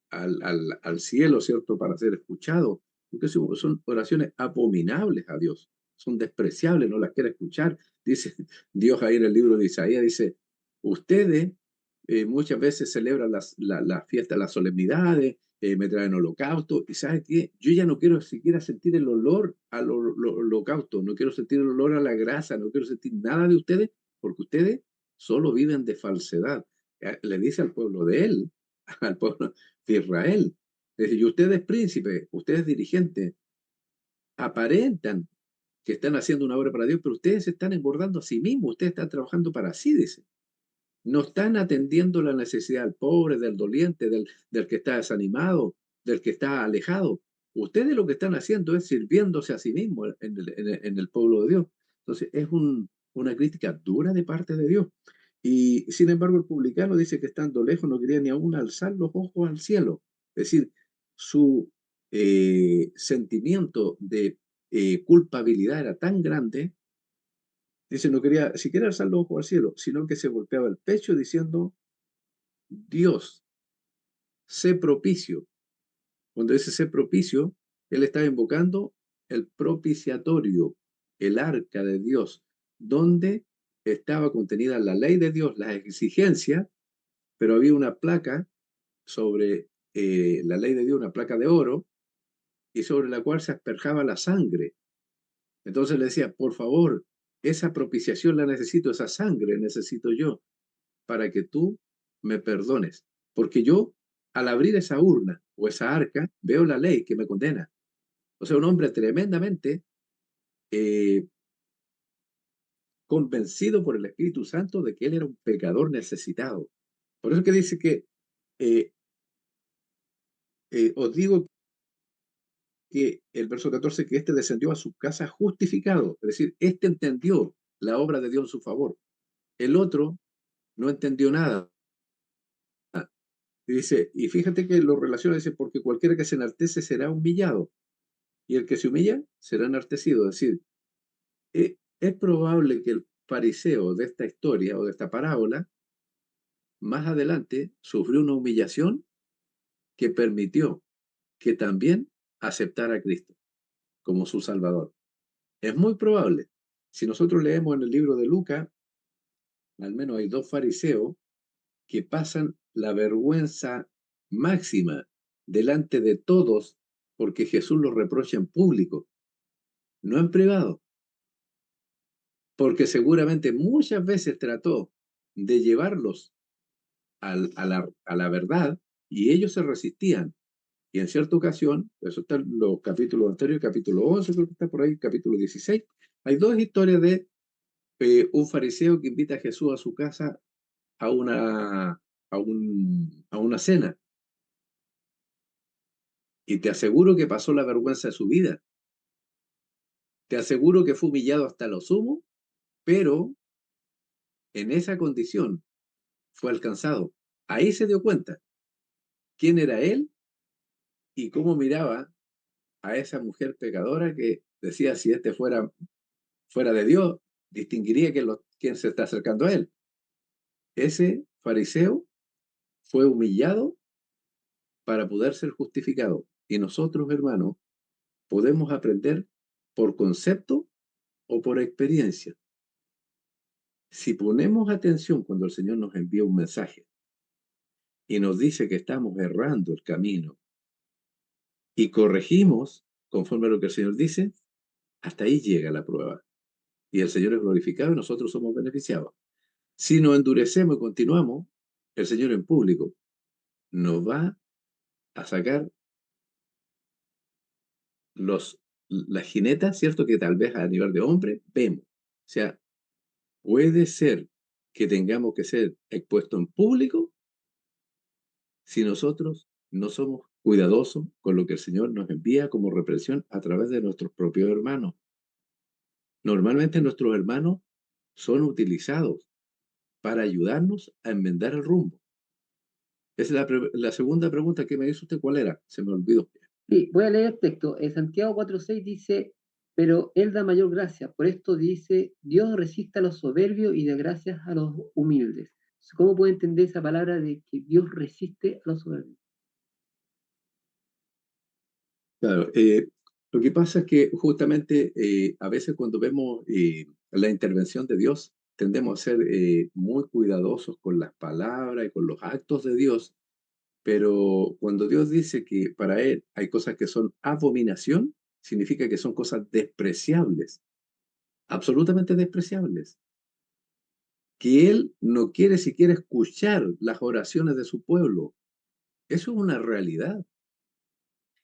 al cielo, ¿cierto?, para ser escuchado, porque son oraciones abominables a Dios, son despreciables, no las quiere escuchar. Dice Dios ahí en el libro de Isaías, dice, ustedes muchas veces celebran las fiestas, las solemnidades, me traen holocausto, y ¿sabe qué? Yo ya no quiero siquiera sentir el olor al holocausto, no quiero sentir el olor a la grasa, no quiero sentir nada de ustedes, porque ustedes solo viven de falsedad. Le dice al pueblo de él, al pueblo de Israel. Es decir, y ustedes príncipes, ustedes dirigentes, aparentan que están haciendo una obra para Dios, pero ustedes se están engordando a sí mismos, ustedes están trabajando para sí, dice. No están atendiendo la necesidad del pobre, del doliente, del que está desanimado, del que está alejado. ustedes lo que están haciendo es sirviéndose a sí mismos en el pueblo de Dios. Entonces, es una crítica dura de parte de Dios. Y sin embargo, el publicano dice que estando lejos no quería ni aún alzar los ojos al cielo. Es decir, su sentimiento de culpabilidad era tan grande, dice, no quería siquiera alzar los ojos al cielo, sino que se golpeaba el pecho diciendo, Dios, sé propicio. Cuando dice ser propicio, él estaba invocando el propiciatorio, el arca de Dios, donde estaba contenida la ley de Dios, las exigencias, pero había una placa sobre la ley de Dios, una placa de oro, y sobre la cual se asperjaba la sangre. Entonces le decía, por favor, esa propiciación la necesito, esa sangre necesito yo, para que tú me perdones. Porque yo, al abrir esa urna o esa arca, veo la ley que me condena. O sea, un hombre tremendamente eh, convencido por el Espíritu Santo de que él era un pecador necesitado. Por eso que dice que eh, os digo que el verso 14, que este descendió a su casa justificado. Es decir, este entendió la obra de Dios en su favor. El otro no entendió nada. Y dice, y fíjate que lo relaciona, dice, porque cualquiera que se enaltece será humillado, y el que se humilla será enaltecido. Es decir, es probable que el fariseo de esta historia o de esta parábola, más adelante, sufrió una humillación que permitió que también aceptara a Cristo como su Salvador. Es muy probable. Si nosotros leemos en el libro de Lucas, al menos hay dos fariseos que pasan la vergüenza máxima delante de todos porque Jesús los reprocha en público, no en privado, porque seguramente muchas veces trató de llevarlos a la verdad y ellos se resistían. Y en cierta ocasión, eso está en los capítulos anteriores, capítulo 11, creo que está por ahí, capítulo 16, hay dos historias de un fariseo que invita a Jesús a su casa a una cena. Y te aseguro que pasó la vergüenza de su vida. Te aseguro que fue humillado hasta lo sumo, pero en esa condición fue alcanzado. Ahí se dio cuenta quién era él y cómo miraba a esa mujer pecadora que decía, si este fuera de Dios, distinguiría quién se está acercando a él. Ese fariseo fue humillado para poder ser justificado. Y nosotros, hermanos, podemos aprender por concepto o por experiencia. Si ponemos atención cuando el Señor nos envía un mensaje y nos dice que estamos errando el camino y corregimos conforme a lo que el Señor dice, hasta ahí llega la prueba. Y el Señor es glorificado y nosotros somos beneficiados. Si nos endurecemos y continuamos, el Señor en público nos va a sacar las jinetas, ¿cierto? Que tal vez a nivel de hombre vemos. O sea, puede ser que tengamos que ser expuestos en público si nosotros no somos cuidadosos con lo que el Señor nos envía como represión a través de nuestros propios hermanos. Normalmente nuestros hermanos son utilizados para ayudarnos a enmendar el rumbo. Esa es la segunda pregunta que me hizo usted, ¿cuál era? Se me olvidó. Sí, voy a leer el texto. Santiago 4:6 dice, pero Él da mayor gracia. Por esto dice, Dios resiste a los soberbios y da gracias a los humildes. ¿Cómo puede entender esa palabra de que Dios resiste a los soberbios? Claro, lo que pasa es que justamente a veces cuando vemos la intervención de Dios, tendemos a ser muy cuidadosos con las palabras y con los actos de Dios, pero cuando Dios dice que para Él hay cosas que son abominación, significa que son cosas despreciables, absolutamente despreciables, que Él no quiere siquiera escuchar las oraciones de su pueblo. Eso es una realidad.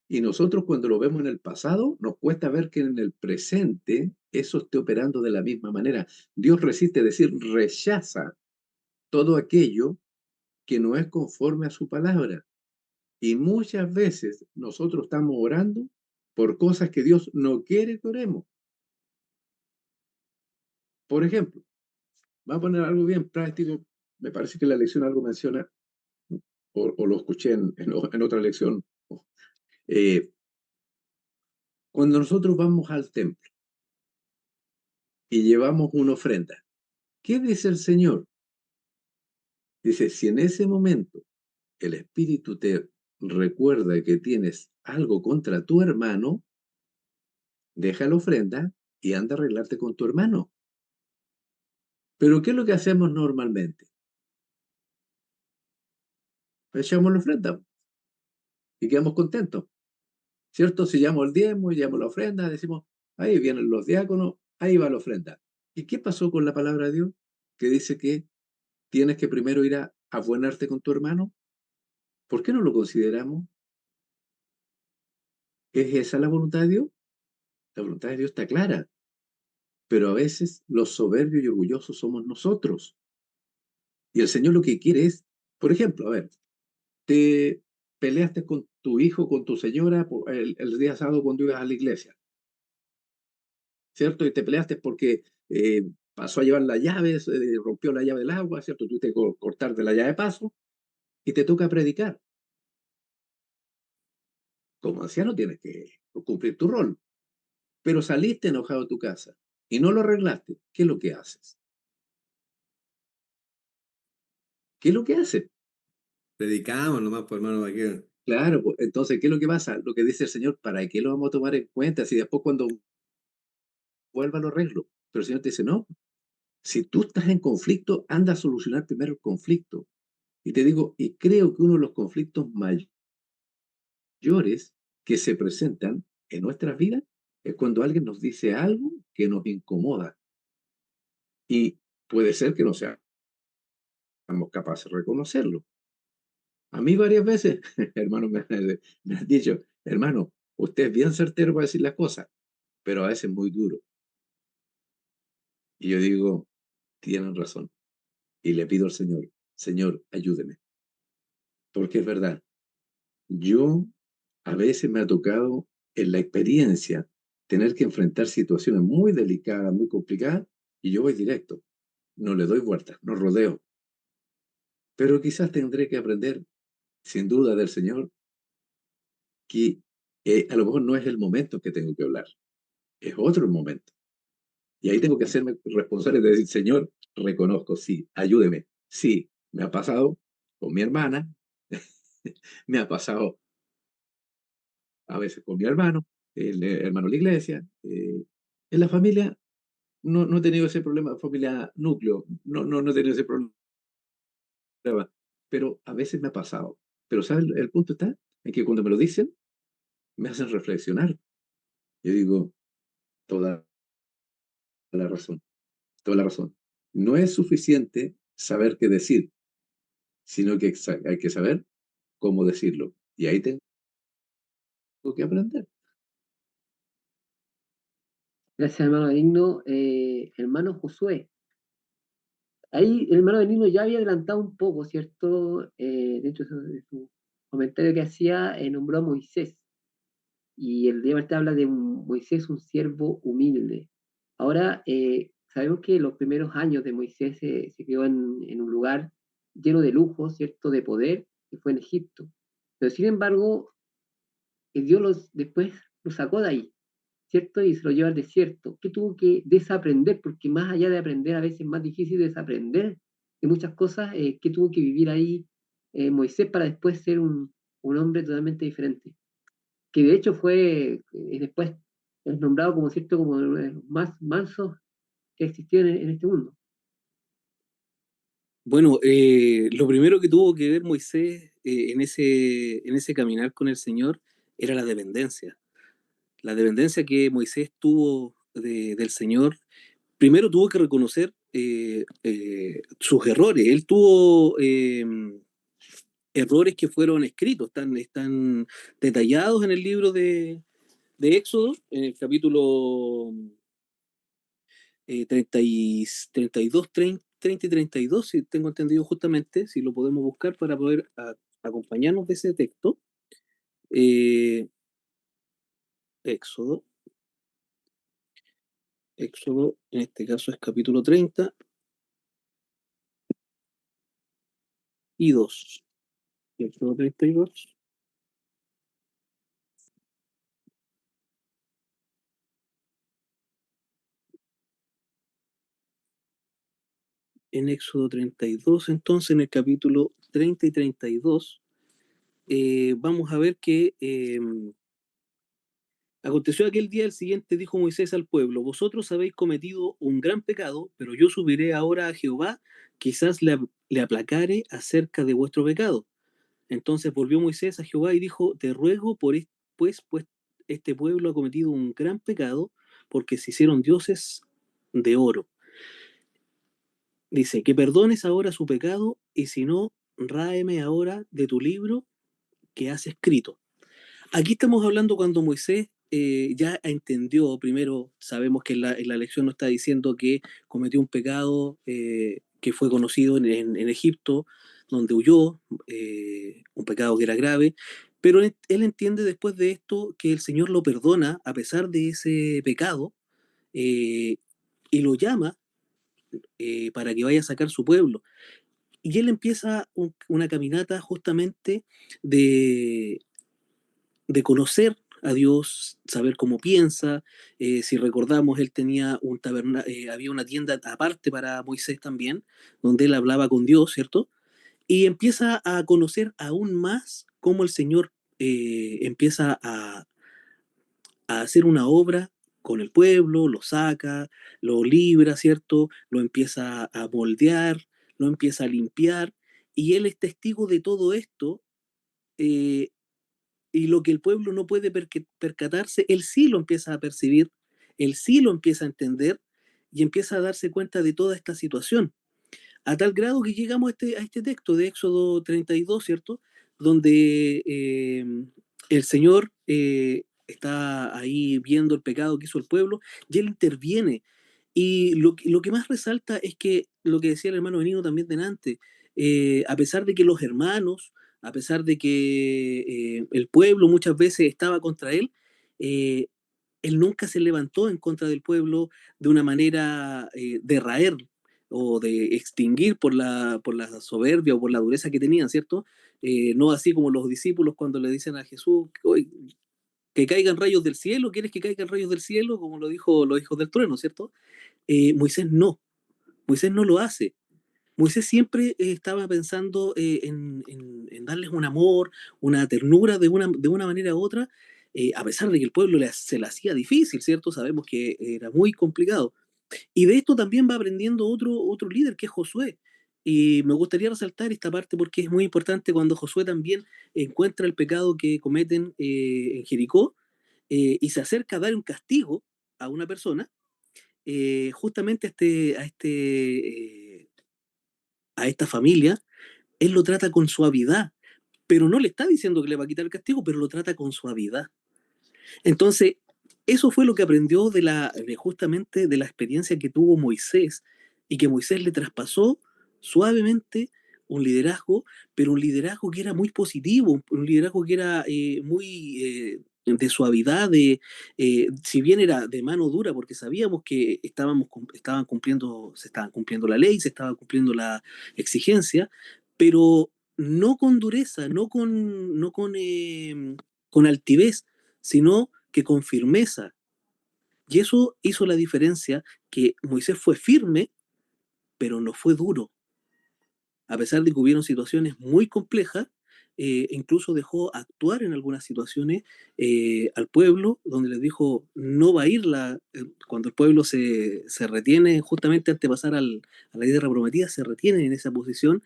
Y nosotros cuando lo vemos en el pasado, nos cuesta ver que en el presente eso esté operando de la misma manera. Dios resiste, es decir, rechaza todo aquello que no es conforme a su palabra. Y muchas veces nosotros estamos orando por cosas que Dios no quiere que oremos. Por ejemplo, voy a poner algo bien práctico. Me parece que la lección algo menciona, o lo escuché en otra lección. Eh, Cuando nosotros vamos al templo y llevamos una ofrenda, ¿qué dice el Señor? Dice, si en ese momento el Espíritu te recuerda que tienes algo contra tu hermano, deja la ofrenda y anda a arreglarte con tu hermano. Pero ¿qué es lo que hacemos normalmente? Echamos la ofrenda y quedamos contentos, ¿cierto? Si llamo el diezmo, llamo la ofrenda, decimos, ahí vienen los diáconos, ahí va la ofrenda. ¿Y qué pasó con la palabra de Dios? Que dice que tienes que primero ir a abuenarte con tu hermano. ¿Por qué no lo consideramos? ¿Es esa la voluntad de Dios? La voluntad de Dios está clara, pero a veces los soberbios y orgullosos somos nosotros. Y el Señor lo que quiere es, por ejemplo, a ver, te peleaste con tu hijo, con tu señora el día sábado cuando ibas a la iglesia, ¿cierto? Y te peleaste porque pasó a llevar las llaves, rompió la llave del agua, ¿cierto? Tuviste que cortar de la llave de paso y te toca predicar. Como anciano tienes que cumplir tu rol, pero saliste enojado de tu casa y no lo arreglaste. ¿Qué es lo que haces? ¿Qué es lo que haces? Predicamos nomás, por hermano, aquí. Claro, pues, entonces, ¿qué es lo que pasa? Lo que dice el Señor, ¿para qué lo vamos a tomar en cuenta si después cuando vuelva lo arreglo? Pero el Señor te dice, no, si tú estás en conflicto, anda a solucionar primero el conflicto. Y te digo, y creo que uno de los conflictos mayores que se presentan en nuestras vidas es cuando alguien nos dice algo que nos incomoda. Y puede ser que no seamos capaces de reconocerlo. A mí varias veces, hermano, me han dicho, hermano, usted es bien certero para decir las cosas, pero a veces muy duro. Y yo digo, tienen razón. Y le pido al Señor, Señor, ayúdeme. Porque es verdad, yo a veces me ha tocado en la experiencia tener que enfrentar situaciones muy delicadas, muy complicadas, y yo voy directo. No le doy vueltas, no rodeo. Pero quizás tendré que aprender, sin duda, del Señor, que a lo mejor no es el momento que tengo que hablar, es otro momento. Y ahí tengo que hacerme responsable de decir, Señor, reconozco, sí, ayúdeme. Sí, me ha pasado con mi hermana, me ha pasado a veces con mi hermano, el hermano de la iglesia. En la familia no he tenido ese problema, familia núcleo, no he tenido ese problema, pero a veces me ha pasado. Pero ¿sabes? El punto está en que cuando me lo dicen, me hacen reflexionar. Yo digo, toda la razón, toda la razón. No es suficiente saber qué decir, sino que hay que saber cómo decirlo. Y ahí tengo que aprender. Gracias, hermano Benigno. Hermano Josué, ahí el hermano Benigno ya había adelantado un poco, ¿cierto? Dentro de su comentario que hacía, nombró a Moisés. Y el día de hoy habla de Moisés, un siervo humilde. Ahora, sabemos que los primeros años de Moisés se quedó en un lugar lleno de lujo, ¿cierto? De poder, que fue en Egipto. Pero sin embargo, Dios después lo sacó de ahí, ¿cierto? Y se lo lleva al desierto. ¿Qué tuvo que desaprender? Porque más allá de aprender, a veces es más difícil desaprender de muchas cosas, ¿qué tuvo que vivir ahí Moisés para después ser un hombre totalmente diferente? Que de hecho fue después es nombrado como cierto como uno de los más mansos que existieron en este mundo. Bueno, lo primero que tuvo que ver Moisés en ese caminar con el Señor era la dependencia. La dependencia que Moisés tuvo del Señor. Primero tuvo que reconocer sus errores. Él tuvo errores que fueron escritos, están detallados en el libro de Éxodo, en el capítulo 32, 30 y 32, si tengo entendido justamente, si lo podemos buscar para poder acompañarnos de ese texto. Eh, Éxodo, en este caso es capítulo 30 y 2. Éxodo 32. En Éxodo 32, entonces, en el capítulo 30 y 32, vamos a ver que aconteció aquel día, el siguiente dijo Moisés al pueblo: vosotros habéis cometido un gran pecado, pero yo subiré ahora a Jehová, quizás le aplacare acerca de vuestro pecado. Entonces volvió Moisés a Jehová y dijo: te ruego pues este pueblo ha cometido un gran pecado, porque se hicieron dioses de oro. Dice, que perdones ahora su pecado, y si no, ráeme ahora de tu libro que has escrito. Aquí estamos hablando cuando Moisés ya entendió. Primero, sabemos que en la lección no está diciendo que cometió un pecado que fue conocido en Egipto, donde huyó, un pecado que era grave, pero él entiende después de esto que el Señor lo perdona a pesar de ese pecado, eh, y lo llama para que vaya a sacar su pueblo. Y él empieza una caminata justamente de, de conocer a Dios, saber cómo piensa. Si recordamos, él tenía había una tienda aparte para Moisés también, donde él hablaba con Dios, ¿cierto? Y empieza a conocer aún más cómo el Señor empieza a hacer una obra con el pueblo, lo saca, lo libra, ¿cierto? Lo empieza a moldear, lo empieza a limpiar, y él es testigo de todo esto. eh, y lo que el pueblo no puede percatarse, él sí lo empieza a percibir, él sí lo empieza a entender, y empieza a darse cuenta de toda esta situación. A tal grado que llegamos a este texto de Éxodo 32, ¿cierto? Donde el Señor está ahí viendo el pecado que hizo el pueblo, y Él interviene. Y lo que más resalta es que lo que decía el hermano Benino también delante, a pesar de que los hermanos, a pesar de que el pueblo muchas veces estaba contra Él, eh, Él nunca se levantó en contra del pueblo de una manera de raer o de extinguir por la soberbia o por la dureza que tenían, ¿cierto? No así como los discípulos cuando le dicen a Jesús: que caigan rayos del cielo, ¿quieres que caigan rayos del cielo? Como lo dijo los hijos del trueno, ¿cierto? Moisés no lo hace. Moisés siempre estaba pensando en darles un amor, una ternura de una manera u otra, a pesar de que el pueblo se le hacía difícil, ¿cierto? Sabemos que era muy complicado. Y de esto también va aprendiendo otro líder, que es Josué. Y me gustaría resaltar esta parte porque es muy importante cuando Josué también encuentra el pecado que cometen en Jericó, y se acerca a dar un castigo a una persona, justamente a esta familia. Él lo trata con suavidad, pero no le está diciendo que le va a quitar el castigo, pero lo trata con suavidad. Entonces, eso fue lo que aprendió justamente de la experiencia que tuvo Moisés, y que Moisés le traspasó suavemente un liderazgo, pero un liderazgo que era muy positivo, un liderazgo que era muy de suavidad, si bien era de mano dura, porque sabíamos que se estaban cumpliendo la ley, se estaba cumpliendo la exigencia, pero no con dureza, con altivez, sino que con firmeza. Y eso hizo la diferencia, que Moisés fue firme, pero no fue duro. A pesar de que hubieron situaciones muy complejas, incluso dejó actuar en algunas situaciones al pueblo, donde les dijo: no va a ir cuando el pueblo se retiene justamente antes de pasar a la tierra prometida, se retiene en esa posición,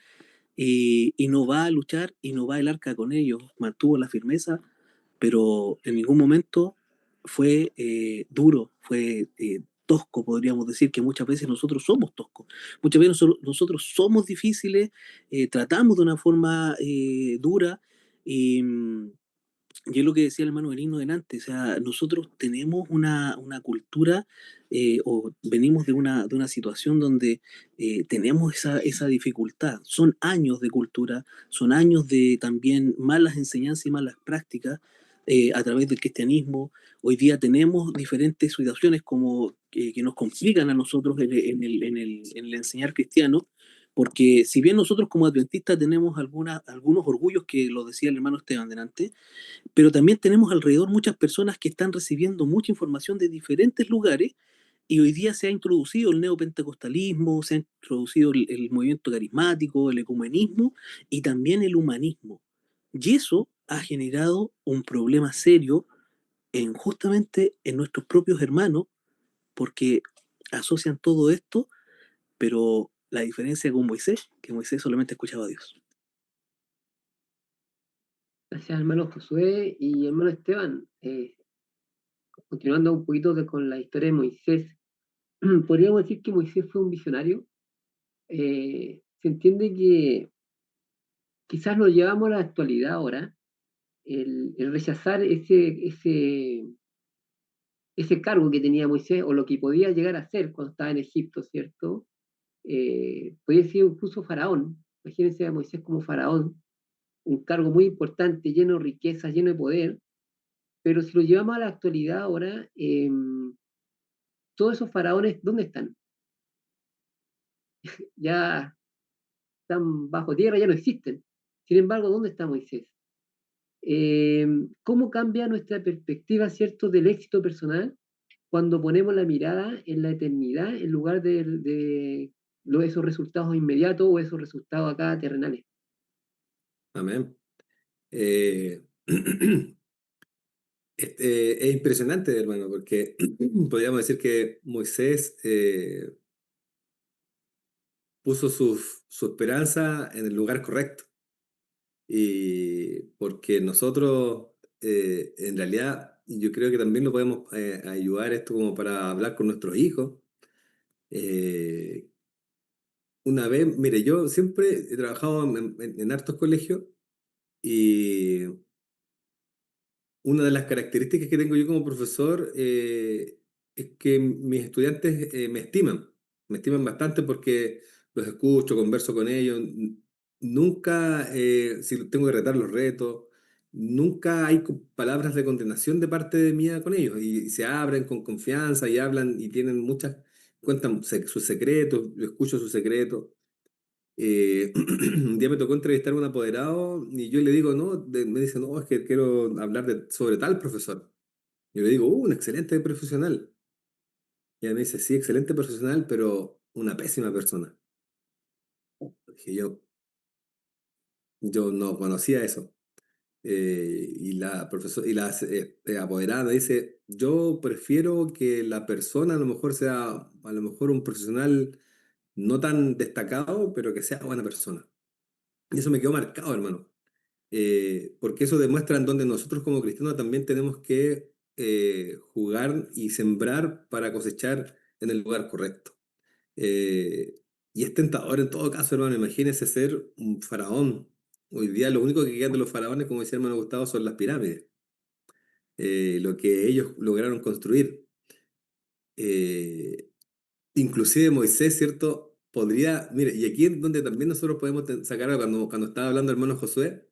y no va a luchar y no va el arca con ellos. Mantuvo la firmeza, pero en ningún momento fue duro, fue tosco. Podríamos decir que muchas veces nosotros somos toscos, muchas veces nosotros somos difíciles, tratamos de una forma dura, y, y es lo que decía el hermano Benigno delante. O sea, nosotros tenemos una cultura, o venimos de una situación donde tenemos esa dificultad. Son años de cultura, son años de también malas enseñanzas y malas prácticas, a través del cristianismo. Hoy día tenemos diferentes situaciones como que nos complican a nosotros en el enseñar cristiano, porque si bien nosotros como adventistas tenemos algunos orgullos, que lo decía el hermano Esteban delante, pero también tenemos alrededor muchas personas que están recibiendo mucha información de diferentes lugares, y hoy día se ha introducido el neopentecostalismo, se ha introducido el movimiento carismático, el ecumenismo y también el humanismo. Y eso ha generado un problema serio justamente en nuestros propios hermanos, porque asocian todo esto, pero la diferencia con Moisés, que Moisés solamente escuchaba a Dios. Gracias, hermano Josué y hermano Esteban. Continuando un poquito con la historia de Moisés, podríamos decir que Moisés fue un visionario. Se entiende que quizás lo llevamos a la actualidad ahora, el rechazar ese cargo que tenía Moisés o lo que podía llegar a ser cuando estaba en Egipto, ¿cierto? Podía ser incluso faraón. Imagínense a Moisés como faraón, un cargo muy importante, lleno de riquezas, lleno de poder, pero si lo llevamos a la actualidad ahora, todos esos faraones, ¿dónde están? Ya están bajo tierra, ya no existen. Sin embargo, ¿dónde está Moisés? ¿Cómo cambia nuestra perspectiva, cierto, del éxito personal cuando ponemos la mirada en la eternidad en lugar de esos resultados inmediatos o esos resultados acá terrenales? Amén. Eh, es impresionante, hermano, porque podríamos decir que Moisés puso su esperanza en el lugar correcto. Y porque nosotros, en realidad, yo creo que también lo podemos ayudar esto como para hablar con nuestros hijos. Eh, una vez, mire, yo siempre he trabajado en hartos colegios y una de las características que tengo yo como profesor es que mis estudiantes me estiman bastante porque los escucho, converso con ellos. Nunca, si tengo que retar los retos, nunca hay palabras de condenación de parte de mía con ellos y se abren con confianza y hablan y tienen muchas, cuentan sus secretos, yo escucho sus secretos. Un día me tocó entrevistar a un apoderado y yo le digo, no, me dice, no, es que quiero hablar sobre tal profesor. Yo le digo, un excelente profesional. Y ella me dice, sí, excelente profesional, pero una pésima persona. Dije yo no conocía eso. Y la apoderada me dice, yo prefiero que la persona a lo mejor sea, a lo mejor un profesional no tan destacado, pero que sea buena persona. Y eso me quedó marcado, hermano. Porque eso demuestra en donde nosotros como cristianos también tenemos que jugar y sembrar para cosechar en el lugar correcto. Eh, y es tentador en todo caso, hermano, imagínese ser un faraón. Hoy día lo único que quedan de los faraones, como decía hermano Gustavo, son las pirámides, lo que ellos lograron construir. Eh, Inclusive Moisés, ¿cierto? Podría, mire, y aquí es donde también nosotros podemos sacar, cuando estaba hablando hermano Josué,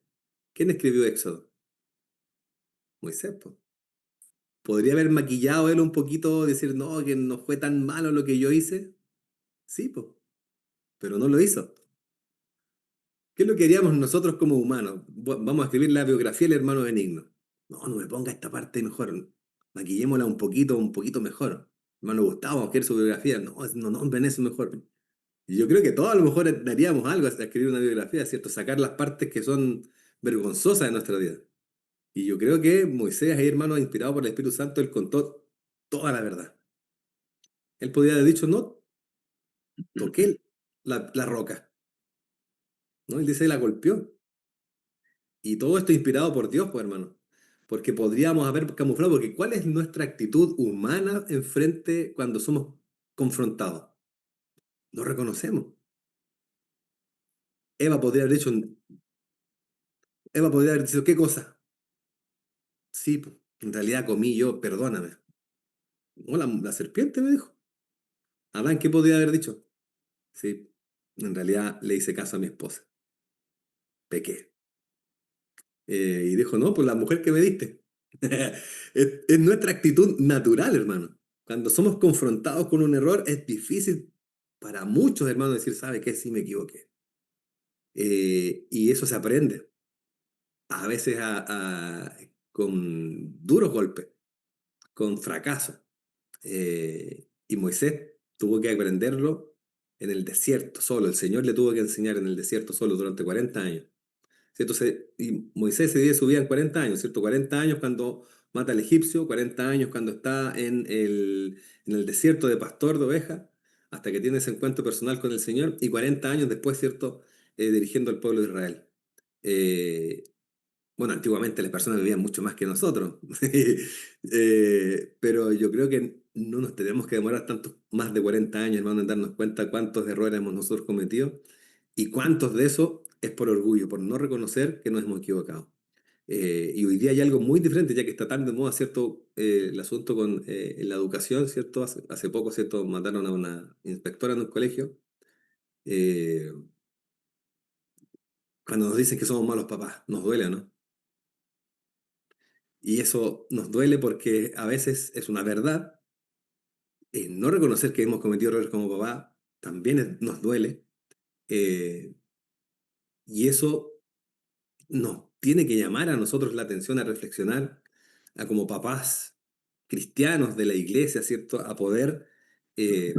¿quién escribió Éxodo? Moisés, pues. ¿Podría haber maquillado él un poquito, decir, no, que no fue tan malo lo que yo hice? Sí, pues, pero no lo hizo. ¿Qué es lo que haríamos nosotros como humanos? Vamos a escribir la biografía del hermano Benigno. No, no me ponga esta parte mejor. Maquillémosla un poquito mejor. Hermano Gustavo, vamos a escribir su biografía. No, no nombren eso mejor. Y yo creo que todos a lo mejor daríamos algo a escribir una biografía, ¿cierto? Sacar las partes que son vergonzosas de nuestra vida. Y yo creo que Moisés, ahí, hermano, inspirado por el Espíritu Santo, él contó toda la verdad. Él podría haber dicho, no, toqué la roca, ¿no? Él dice, la golpeó. Y todo esto inspirado por Dios, pues, hermano. Porque podríamos haber camuflado, porque ¿cuál es nuestra actitud humana enfrente cuando somos confrontados? No reconocemos. Eva podría haber dicho, Eva podría haber dicho, ¿qué cosa? Sí, pues, en realidad comí yo, perdóname. No, la serpiente me dijo. Adán, ¿qué podría haber dicho? Sí, en realidad le hice caso a mi esposa. Pequé. Y dijo, no, pues la mujer que me diste. Es nuestra actitud natural, hermano. Cuando somos confrontados con un error, es difícil para muchos hermanos decir, ¿sabe qué? Sí me equivoqué. Y eso se aprende, a veces con duros golpes, con fracaso. Y Moisés tuvo que aprenderlo en el desierto solo. El Señor le tuvo que enseñar en el desierto solo durante 40 años. ¿Cierto? Y Moisés se divide su vida en 40 años, ¿cierto? 40 años cuando mata al egipcio, 40 años cuando está en el desierto de pastor de ovejas, hasta que tiene ese encuentro personal con el Señor, y 40 años después, ¿cierto? Dirigiendo al pueblo de Israel. Eh, bueno, antiguamente las personas vivían mucho más que nosotros, pero yo creo que no nos tenemos que demorar tanto, más de 40 años, hermano, en darnos cuenta cuántos errores hemos nosotros cometido y cuántos de eso es por orgullo, por no reconocer que nos hemos equivocado. Y hoy día hay algo muy diferente, ya que está tan de moda, ¿cierto? El asunto con la educación, ¿cierto? Hace poco, ¿cierto? Mataron a una inspectora en un colegio. eh, Cuando nos dicen que somos malos papás, nos duele, ¿no? Y eso nos duele porque a veces es una verdad. No reconocer que hemos cometido errores como papá también nos duele. eh, y eso nos tiene que llamar a nosotros la atención a reflexionar, a como papás cristianos de la iglesia, ¿cierto? A poder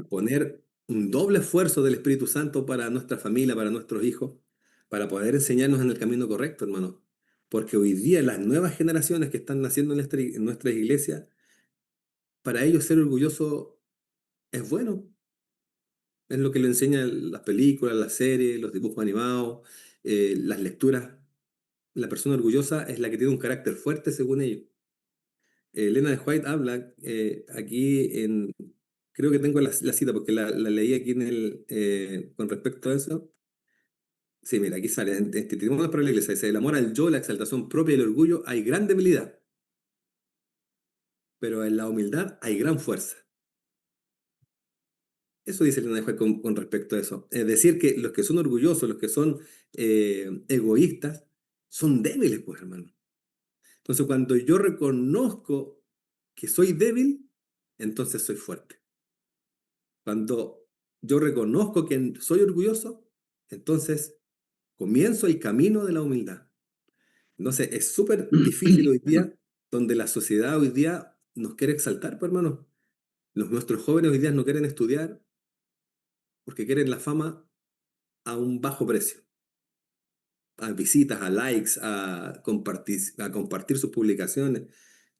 poner un doble esfuerzo del Espíritu Santo para nuestra familia, para nuestros hijos, para poder enseñarnos en el camino correcto, hermano. Porque hoy día las nuevas generaciones que están naciendo en nuestras iglesias, para ellos ser orgulloso es bueno. Es lo que le enseñan las películas, las series, los dibujos animados, las lecturas. La persona orgullosa es la que tiene un carácter fuerte, según ellos. Elena de White habla aquí creo que tengo la cita porque la leí aquí con respecto a eso. Sí, mira, aquí sale, en Testimonios para la Iglesia, dice, el amor al yo, la exaltación propia y el orgullo, hay gran debilidad, pero en la humildad hay gran fuerza. Eso dice Elena de White con respecto a eso. Es decir, que los que son orgullosos, los que son egoístas, son débiles, pues, hermano. Entonces, cuando yo reconozco que soy débil, entonces soy fuerte. Cuando yo reconozco que soy orgulloso, entonces comienzo el camino de la humildad. Entonces, es súper difícil hoy día, donde la sociedad hoy día nos quiere exaltar, pues, hermano. Nuestros jóvenes hoy día no quieren estudiar porque quieren la fama a un bajo precio, a visitas, a likes, a compartir sus publicaciones.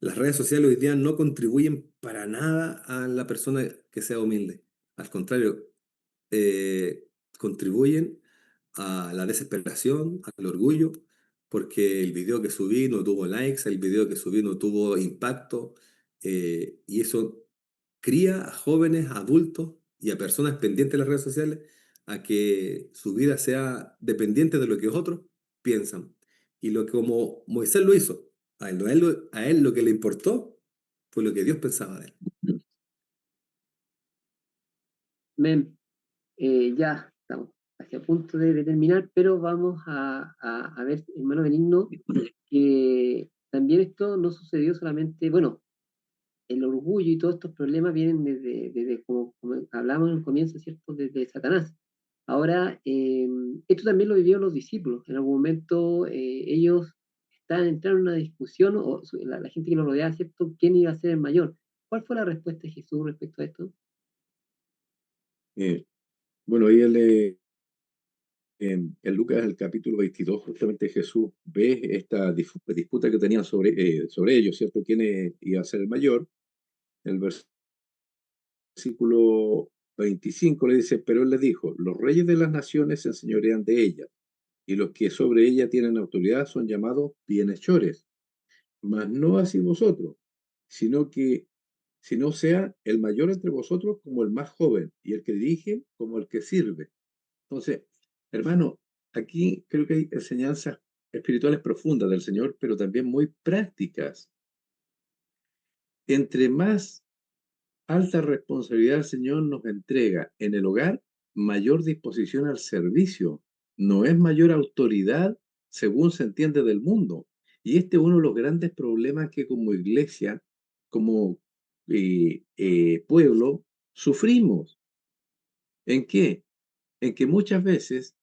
Las redes sociales hoy día no contribuyen para nada a la persona que sea humilde. Al contrario, eh, contribuyen a la desesperación, al orgullo, porque el video que subí no tuvo likes, el video que subí no tuvo impacto, y eso cría a jóvenes, a adultos y a personas pendientes de las redes sociales a que su vida sea dependiente de lo que otros piensan. Y lo que como Moisés lo hizo, a él lo que le importó fue lo que Dios pensaba de él. Men, ya estamos hacia a punto de terminar, pero vamos a ver, hermano Benigno, que también esto no sucedió solamente, bueno, el orgullo y todos estos problemas vienen desde como hablamos en el comienzo, ¿cierto? Desde Satanás. Ahora, esto también lo vivieron los discípulos. En algún momento ellos entraron en una discusión, o la gente que los rodeaba, ¿cierto? ¿Quién iba a ser el mayor? ¿Cuál fue la respuesta de Jesús respecto a esto? Eh, bueno, ahí en Lucas, el capítulo 22, justamente Jesús ve esta disputa que tenían sobre ellos, ¿cierto? ¿Quién iba a ser el mayor? El versículo 25 le dice, pero él le dijo, los reyes de las naciones se enseñorean de ella, y los que sobre ella tienen autoridad son llamados bienhechores, mas no así vosotros, sino que si no sea el mayor entre vosotros como el más joven, y el que dirige como el que sirve. Entonces, hermano, aquí creo que hay enseñanzas espirituales profundas del Señor, pero también muy prácticas. Entre más alta responsabilidad el Señor nos entrega en el hogar, mayor disposición al servicio. No es mayor autoridad según se entiende del mundo. Y este es uno de los grandes problemas que como iglesia, como pueblo, sufrimos. ¿En qué? En que muchas veces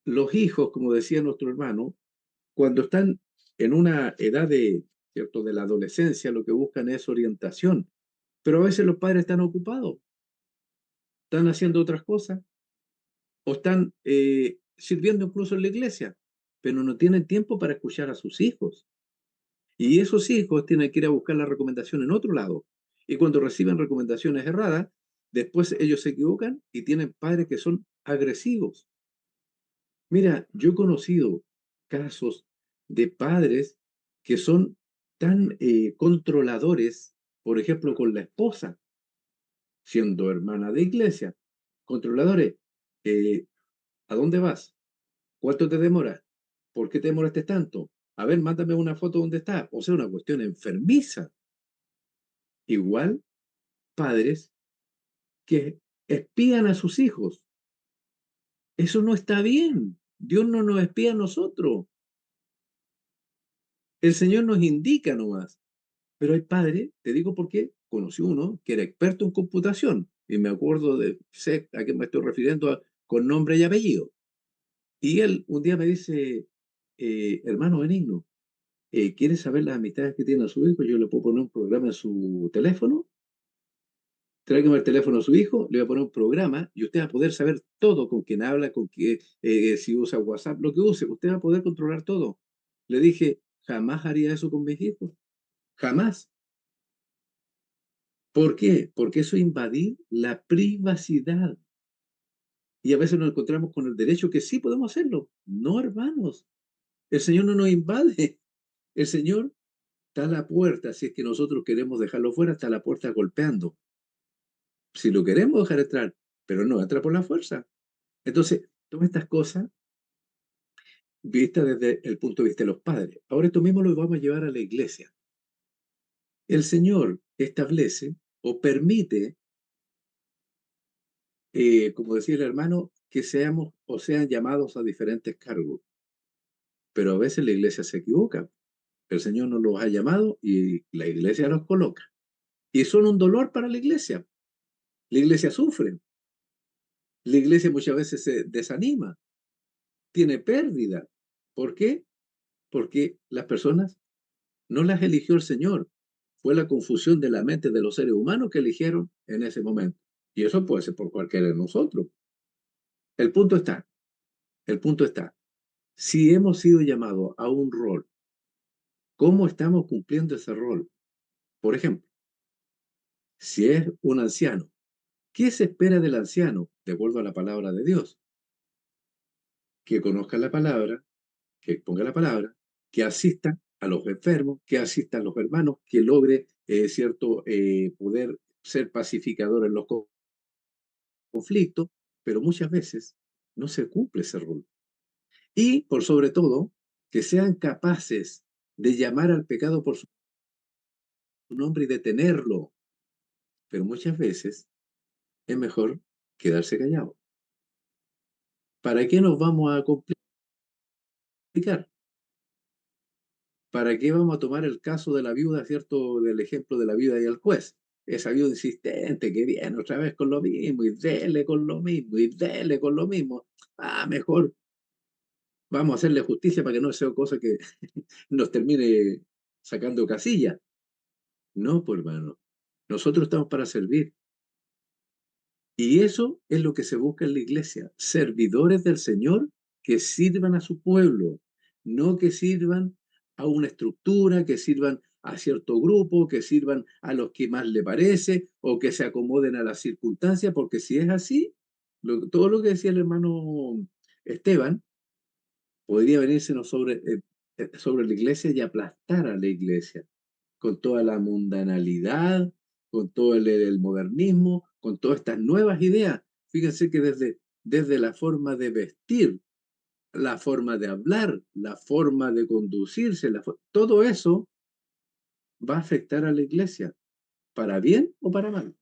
los hijos, como decía nuestro hermano, cuando están en una edad de, ¿cierto?, de la adolescencia, lo que buscan es orientación. Pero a veces los padres están ocupados, están haciendo otras cosas o están sirviendo incluso en la iglesia, pero no tienen tiempo para escuchar a sus hijos. Y esos hijos tienen que ir a buscar la recomendación en otro lado. Y cuando reciben recomendaciones erradas, después ellos se equivocan y tienen padres que son agresivos. Mira, yo he conocido casos de padres que son tan controladores, por ejemplo, con la esposa, siendo hermana de iglesia. Controladores, eh, ¿a dónde vas? ¿Cuánto te demora? ¿Por qué te demoraste tanto? A ver, mándame una foto donde está. O sea, una cuestión enfermiza. Igual, padres que espían a sus hijos. Eso no está bien. Dios no nos espía a nosotros. El Señor nos indica nomás. Pero hay padres, te digo por qué, conocí uno que era experto en computación. Y me acuerdo de, sé a qué me estoy refiriendo con nombre y apellido. Y él un día me dice, hermano Benigno, ¿quiere saber las amistades que tiene a su hijo? Yo le puedo poner un programa en su teléfono, tráigame el teléfono a su hijo, le voy a poner un programa y usted va a poder saber todo con quién habla, con qué, si usa WhatsApp, lo que use, usted va a poder controlar todo. Le dije, jamás haría eso con mis hijos, jamás. ¿Por qué? Porque eso es invadir la privacidad. Y a veces nos encontramos con el derecho que sí podemos hacerlo. No, hermanos, el Señor no nos invade. El Señor está a la puerta, si es que nosotros queremos dejarlo fuera, está a la puerta golpeando. Si lo queremos dejar entrar, pero no entra por la fuerza. Entonces, todas estas cosas vistas desde el punto de vista de los padres. Ahora esto mismo lo vamos a llevar a la iglesia. El Señor establece o permite, como decía el hermano, que seamos o sean llamados a diferentes cargos. Pero a veces la iglesia se equivoca. El Señor nos los ha llamado y la iglesia los coloca. Y son un dolor para la iglesia. La iglesia sufre. La iglesia muchas veces se desanima, tiene pérdida. ¿Por qué? Porque las personas no las eligió el Señor. Fue la confusión de la mente de los seres humanos que eligieron en ese momento. Y eso puede ser por cualquiera de nosotros. El punto está, el punto está, si hemos sido llamados a un rol, ¿cómo estamos cumpliendo ese rol? Por ejemplo, si es un anciano, ¿qué se espera del anciano de acuerdo a la palabra de Dios? Que conozca la palabra, que ponga la palabra, que asista a los enfermos, que asista a los hermanos, que logre poder ser pacificador en los conflictos, pero muchas veces no se cumple ese rol. Y, por sobre todo, que sean capaces de llamar al pecado por su nombre y detenerlo. Pero muchas veces es mejor quedarse callado. ¿Para qué nos vamos a complicar? ¿Para qué vamos a tomar el caso de la viuda, cierto, del ejemplo de la viuda y el juez? Esa viuda insistente que viene otra vez con lo mismo y dele con lo mismo y dele con lo mismo. Ah, mejor vamos a hacerle justicia para que no sea cosa que nos termine sacando casilla. No, pues hermano, nosotros estamos para servir. Y eso es lo que se busca en la iglesia, servidores del Señor que sirvan a su pueblo, no que sirvan a una estructura, que sirvan a cierto grupo, que sirvan a los que más le parece o que se acomoden a las circunstancias, porque si es así, todo lo que decía el hermano Esteban podría venírsenos sobre la iglesia y aplastar a la iglesia con toda la mundanalidad, con todo el modernismo, con todas estas nuevas ideas. Fíjense que desde la forma de vestir, la forma de hablar, la forma de conducirse, todo eso va a afectar a la iglesia, para bien o para mal.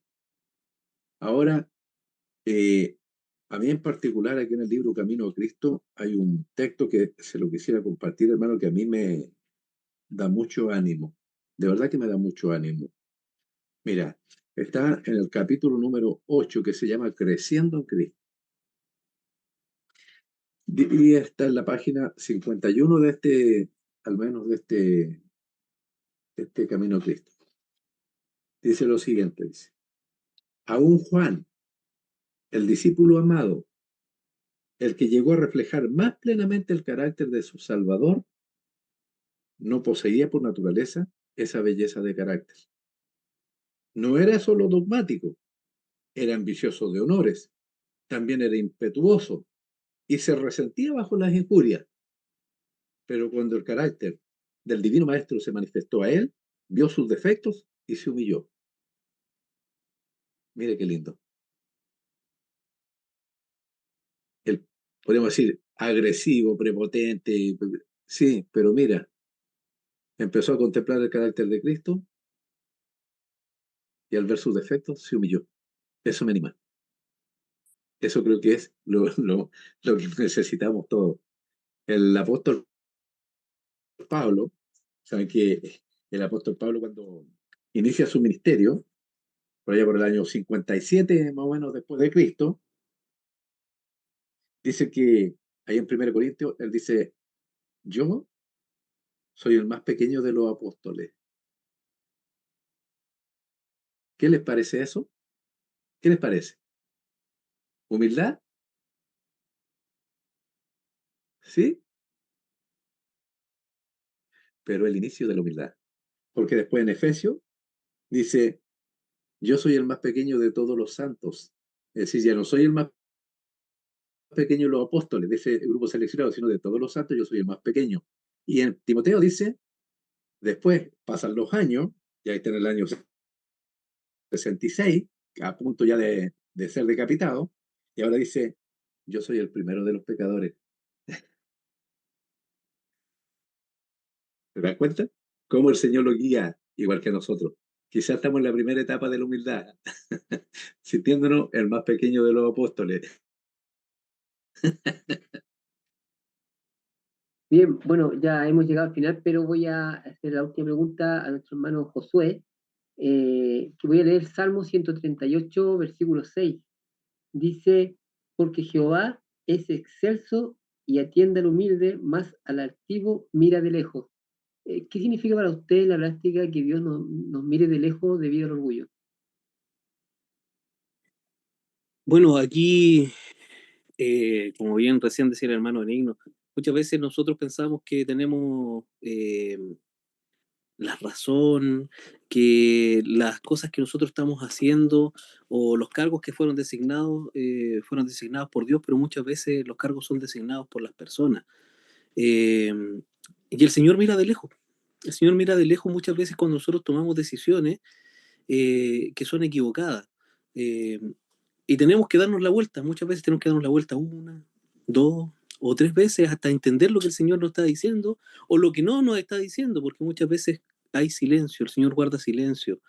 Ahora, eh, a mí en particular, aquí en el libro Camino a Cristo, hay un texto que se lo quisiera compartir, hermano, que a mí da mucho ánimo. De verdad que me da mucho ánimo. Mira, está en el capítulo número 8 que se llama Creciendo en Cristo. Y está en la página 51 de este, al menos de este Camino a Cristo. Dice lo siguiente, dice, aún Juan, el discípulo amado, el que llegó a reflejar más plenamente el carácter de su Salvador, no poseía por naturaleza esa belleza de carácter. No era solo dogmático, era ambicioso de honores, también era impetuoso y se resentía bajo las injurias. Pero cuando el carácter del divino maestro se manifestó a él, vio sus defectos y se humilló. Mire qué lindo. El, podemos decir, agresivo, prepotente, sí, pero mira, empezó a contemplar el carácter de Cristo y al ver sus defectos se humilló. Eso me anima. Eso creo que es lo que necesitamos todos. El apóstol Pablo, saben que el apóstol Pablo cuando inicia su ministerio, por allá por el año 57 más o menos después de Cristo, dice que ahí en 1 Corintios, él dice, yo soy el más pequeño de los apóstoles. ¿Qué les parece eso? ¿Qué les parece? ¿Humildad? Sí, pero el inicio de la humildad. Porque después en Efesios dice, yo soy el más pequeño de todos los santos. Es decir, ya no soy el más pequeño de los apóstoles, de ese grupo seleccionado, sino de todos los santos, yo soy el más pequeño. Y en Timoteo dice, después pasan los años, ya está en el año 66, a punto ya de ser decapitado, y ahora dice, yo soy el primero de los pecadores. ¿Te das cuenta? Cómo el Señor lo guía, igual que nosotros. Quizás estamos en la primera etapa de la humildad, sintiéndonos el más pequeño de los apóstoles. Bien, bueno, ya hemos llegado al final, pero voy a hacer la última pregunta a nuestro hermano Josué, que voy a leer Salmo 138, versículo 6. Dice, porque Jehová es excelso y atiende al humilde, más al altivo mira de lejos. ¿Qué significa para usted la práctica que Dios nos mire de lejos debido al orgullo? Bueno, aquí, como bien recién decía el hermano Benigno, muchas veces nosotros pensamos que tenemos la razón, que las cosas que nosotros estamos haciendo o los cargos que fueron designados por Dios, pero muchas veces los cargos son designados por las personas. Eh, y el Señor mira de lejos. El Señor mira de lejos muchas veces cuando nosotros tomamos decisiones que son equivocadas. Eh, y tenemos que darnos la vuelta. Muchas veces tenemos que darnos la vuelta una, dos o tres veces hasta entender lo que el Señor nos está diciendo o lo que no nos está diciendo, porque muchas veces hay silencio, el Señor guarda silencio.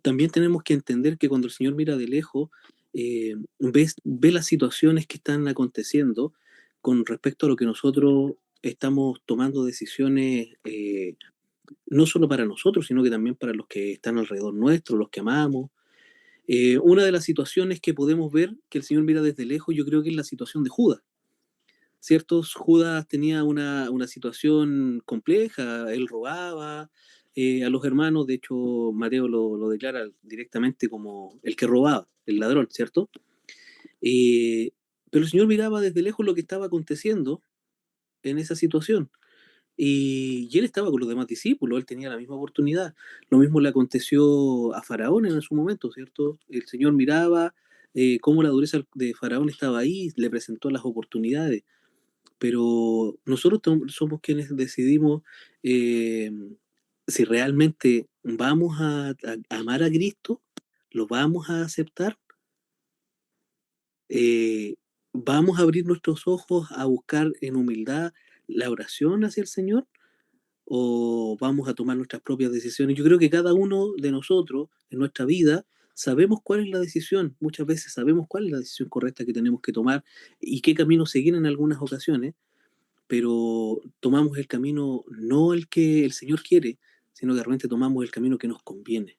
También tenemos que entender que cuando el Señor mira de lejos, ve las situaciones que están aconteciendo con respecto a lo que nosotros estamos tomando decisiones, no solo para nosotros, sino que también para los que están alrededor nuestro, los que amamos. Una de las situaciones que podemos ver que el Señor mira desde lejos, yo creo que es la situación de Judas. ¿Cierto? Judas tenía una situación compleja, él robaba a los hermanos, de hecho Mateo lo declara directamente como el que robaba, el ladrón, ¿cierto? Eh, pero el Señor miraba desde lejos lo que estaba aconteciendo en esa situación. Y él estaba con los demás discípulos, él tenía la misma oportunidad. Lo mismo le aconteció a Faraón en su momento, ¿cierto? El Señor miraba cómo la dureza de Faraón estaba ahí, le presentó las oportunidades, pero nosotros somos quienes decidimos eh, si realmente vamos a amar a Cristo, lo vamos a aceptar, eh, vamos a abrir nuestros ojos a buscar en humildad la oración hacia el Señor o vamos a tomar nuestras propias decisiones. Yo creo que cada uno de nosotros en nuestra vida sabemos cuál es la decisión, muchas veces sabemos cuál es la decisión correcta que tenemos que tomar y qué camino seguir en algunas ocasiones, pero tomamos el camino no el que el Señor quiere, sino que realmente tomamos el camino que nos conviene.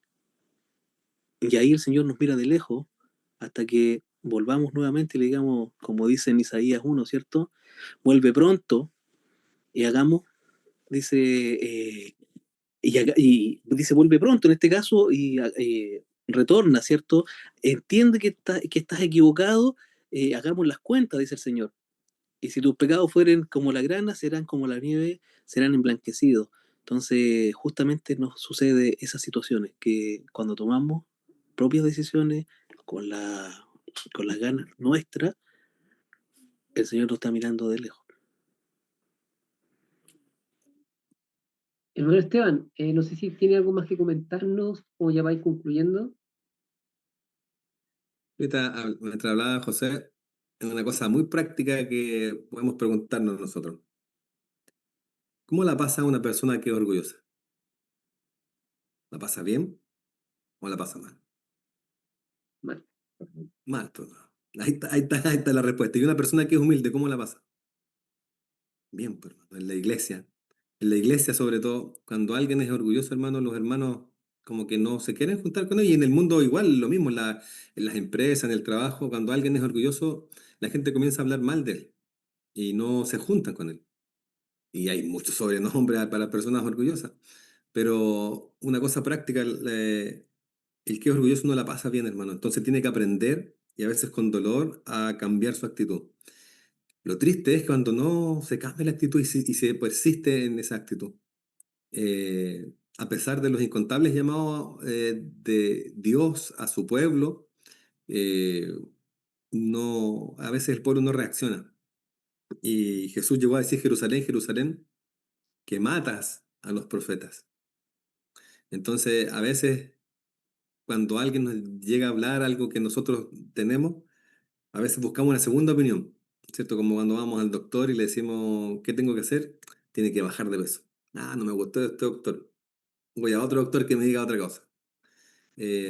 Y ahí el Señor nos mira de lejos hasta que volvamos nuevamente y le digamos, como dice en Isaías 1, ¿cierto? Vuelve pronto y hagamos, dice, y dice, vuelve pronto en este caso y retorna, ¿cierto? Entiende que estás equivocado, hagamos las cuentas, dice el Señor. Y si tus pecados fueren como la grana, serán como la nieve, serán emblanquecidos. Entonces, justamente nos sucede esas situaciones, que cuando tomamos propias decisiones con con las ganas nuestras, el Señor nos está mirando de lejos. Hermano Esteban, no sé si tiene algo más que comentarnos o ya vais concluyendo. Ahorita, mientras hablaba José, es una cosa muy práctica que podemos preguntarnos nosotros. ¿Cómo la pasa una persona que es orgullosa? ¿La pasa bien o la pasa mal? Mal. Mal, pues. Ahí está la respuesta. Y una persona que es humilde, ¿cómo la pasa? Bien, pues, hermano, en la iglesia. En la iglesia, sobre todo, cuando alguien es orgulloso, hermano, los hermanos como que no se quieren juntar con él. Y en el mundo igual, lo mismo, en las empresas, en el trabajo, cuando alguien es orgulloso, la gente comienza a hablar mal de él y no se juntan con él. Y hay muchos sobrenombres para personas orgullosas. Pero una cosa práctica, el que es orgulloso no la pasa bien, hermano. Entonces tiene que aprender, y a veces con dolor, a cambiar su actitud. Lo triste es cuando no se cambia la actitud y se persiste en esa actitud. A pesar de los incontables llamados de Dios a su pueblo, eh, no, a veces el pueblo no reacciona. Y Jesús llegó a decir, Jerusalén, Jerusalén, que matas a los profetas. Entonces, a veces, cuando alguien nos llega a hablar algo que nosotros tenemos, a veces buscamos una segunda opinión, ¿cierto? Como cuando vamos al doctor y le decimos, ¿qué tengo que hacer? Tiene que bajar de peso. Ah, no me gustó este doctor. Voy a otro doctor que me diga otra cosa.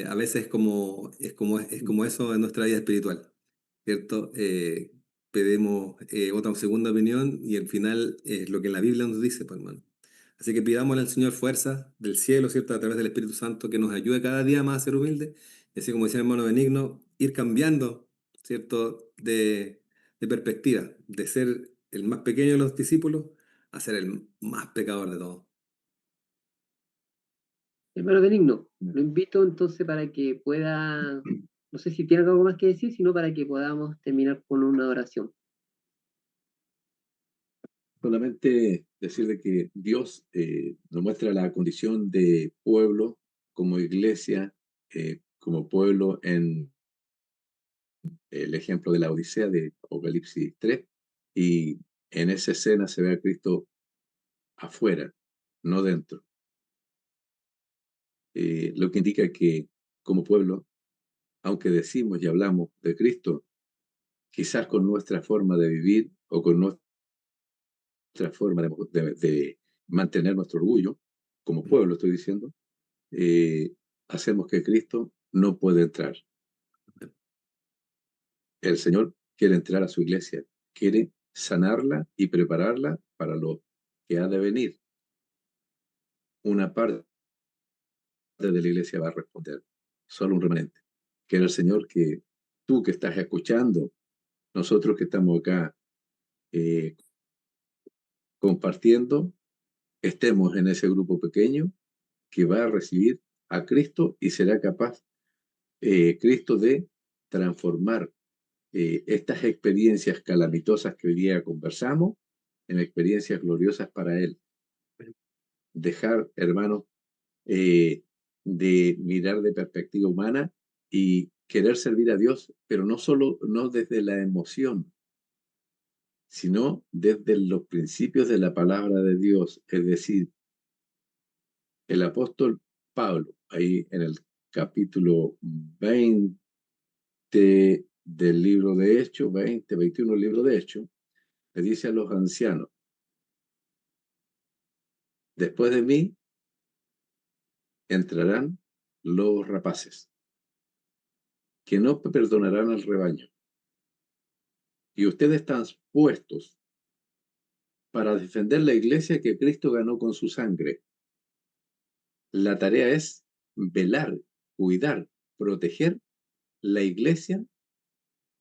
A veces es como eso en nuestra vida espiritual, ¿cierto? Pedimos otra segunda opinión y al final es lo que la Biblia nos dice, pues, hermano. Así que pidámosle al Señor fuerza del cielo, ¿cierto? A través del Espíritu Santo que nos ayude cada día más a ser humildes. Y así como decía el hermano Benigno, ir cambiando, ¿cierto? De perspectiva, de ser el más pequeño de los discípulos a ser el más pecador de todos. Hermano Benigno, lo invito entonces para que pueda, no sé si tiene algo más que decir, sino para que podamos terminar con una oración. Solamente decirle que Dios nos muestra la condición de pueblo como iglesia, como pueblo en el ejemplo de la Odisea de Apocalipsis 3, y en esa escena se ve a Cristo afuera, no dentro. Lo que indica que como pueblo, aunque decimos y hablamos de Cristo, quizás con nuestra forma de vivir o con nuestra forma de mantener nuestro orgullo, como pueblo estoy diciendo, hacemos que Cristo no puede entrar. El Señor quiere entrar a su iglesia, quiere sanarla y prepararla para lo que ha de venir. Una parte de la iglesia va a responder, solo un remanente. Quiere el Señor que tú que estás escuchando, nosotros que estamos acá eh, compartiendo, estemos en ese grupo pequeño que va a recibir a Cristo y será capaz Cristo de transformar estas experiencias calamitosas que hoy día conversamos en experiencias gloriosas para Él. Dejar, hermanos, de mirar de perspectiva humana y querer servir a Dios, pero no solo, no desde la emoción, sino desde los principios de la palabra de Dios. Es decir, el apóstol Pablo, ahí en el capítulo 20 del libro de Hechos, 20, 21 del libro de Hechos, le dice a los ancianos, después de mí entrarán los rapaces, que no perdonarán al rebaño. Y ustedes están puestos para defender la iglesia que Cristo ganó con su sangre. La tarea es velar, cuidar, proteger la iglesia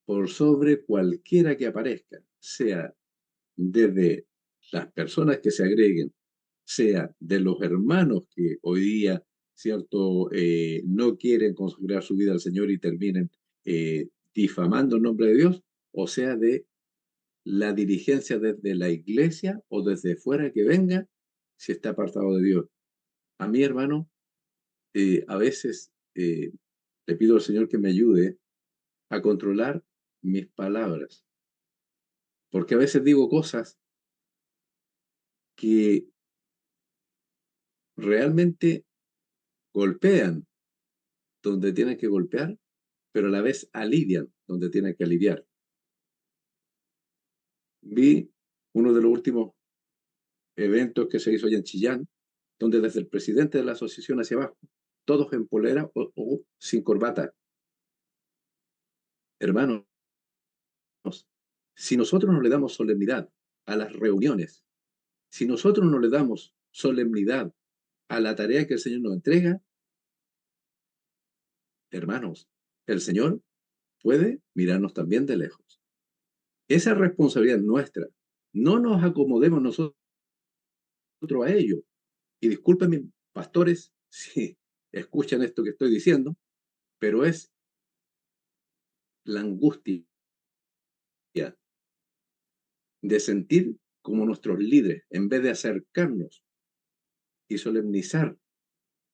por sobre cualquiera que aparezca, sea desde las personas que se agreguen, sea de los hermanos que hoy día, ¿cierto?, no quieren consagrar su vida al Señor y terminen difamando el nombre de Dios, o sea de la dirigencia desde la iglesia o desde fuera que venga, si está apartado de Dios. A mí, hermano, a veces le pido al Señor que me ayude a controlar mis palabras, porque a veces digo cosas que realmente golpean donde tienen que golpear, pero a la vez alivian donde tienen que aliviar. Vi uno de los últimos eventos que se hizo allá en Chillán, donde desde el presidente de la asociación hacia abajo, todos en polera o sin corbata. Hermanos, si nosotros no le damos solemnidad a las reuniones, si nosotros no le damos solemnidad a la tarea que el Señor nos entrega, hermanos, el Señor puede mirarnos también de lejos. Esa responsabilidad nuestra. No nos acomodemos nosotros a ello. Y discúlpenme, pastores, si escuchan esto que estoy diciendo, pero es la angustia de sentir como nuestros líderes, en vez de acercarnos y solemnizar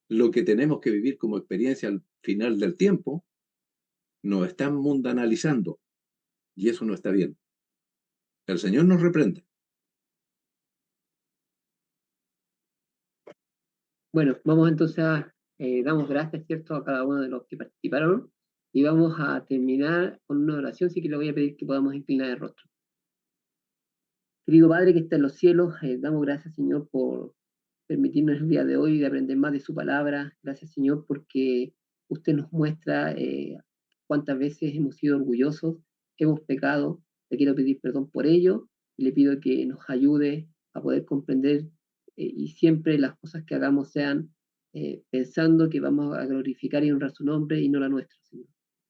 lo que tenemos que vivir como experiencia al final del tiempo, nos están mundanalizando. Y eso no está bien. El Señor nos reprende. Bueno, vamos entonces damos gracias, ¿cierto?, a cada uno de los que participaron y vamos a terminar con una oración, así que le voy a pedir que podamos inclinar el rostro. Querido Padre que está en los cielos, damos gracias, Señor, por permitirnos el día de hoy de aprender más de su palabra. Gracias, Señor, porque usted nos muestra cuántas veces hemos sido orgullosos, hemos pecado. Le quiero pedir perdón por ello y le pido que nos ayude a poder comprender y siempre las cosas que hagamos sean pensando que vamos a glorificar y honrar su nombre y no la nuestra, Señor.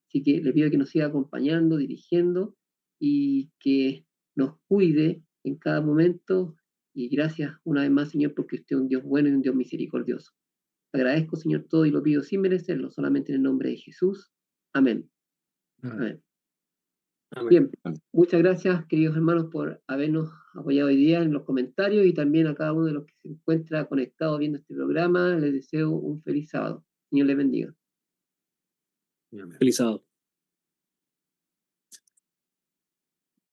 Así que le pido que nos siga acompañando, dirigiendo y que nos cuide en cada momento. Y gracias una vez más, Señor, porque usted es un Dios bueno y un Dios misericordioso. Agradezco, Señor, todo y lo pido sin merecerlo, solamente en el nombre de Jesús. Amén. Amén. Amén. Bien, muchas gracias, queridos hermanos, por habernos apoyado hoy día en los comentarios y también a cada uno de los que se encuentra conectado viendo este programa. Les deseo un feliz sábado. Señor les bendiga. Feliz sábado.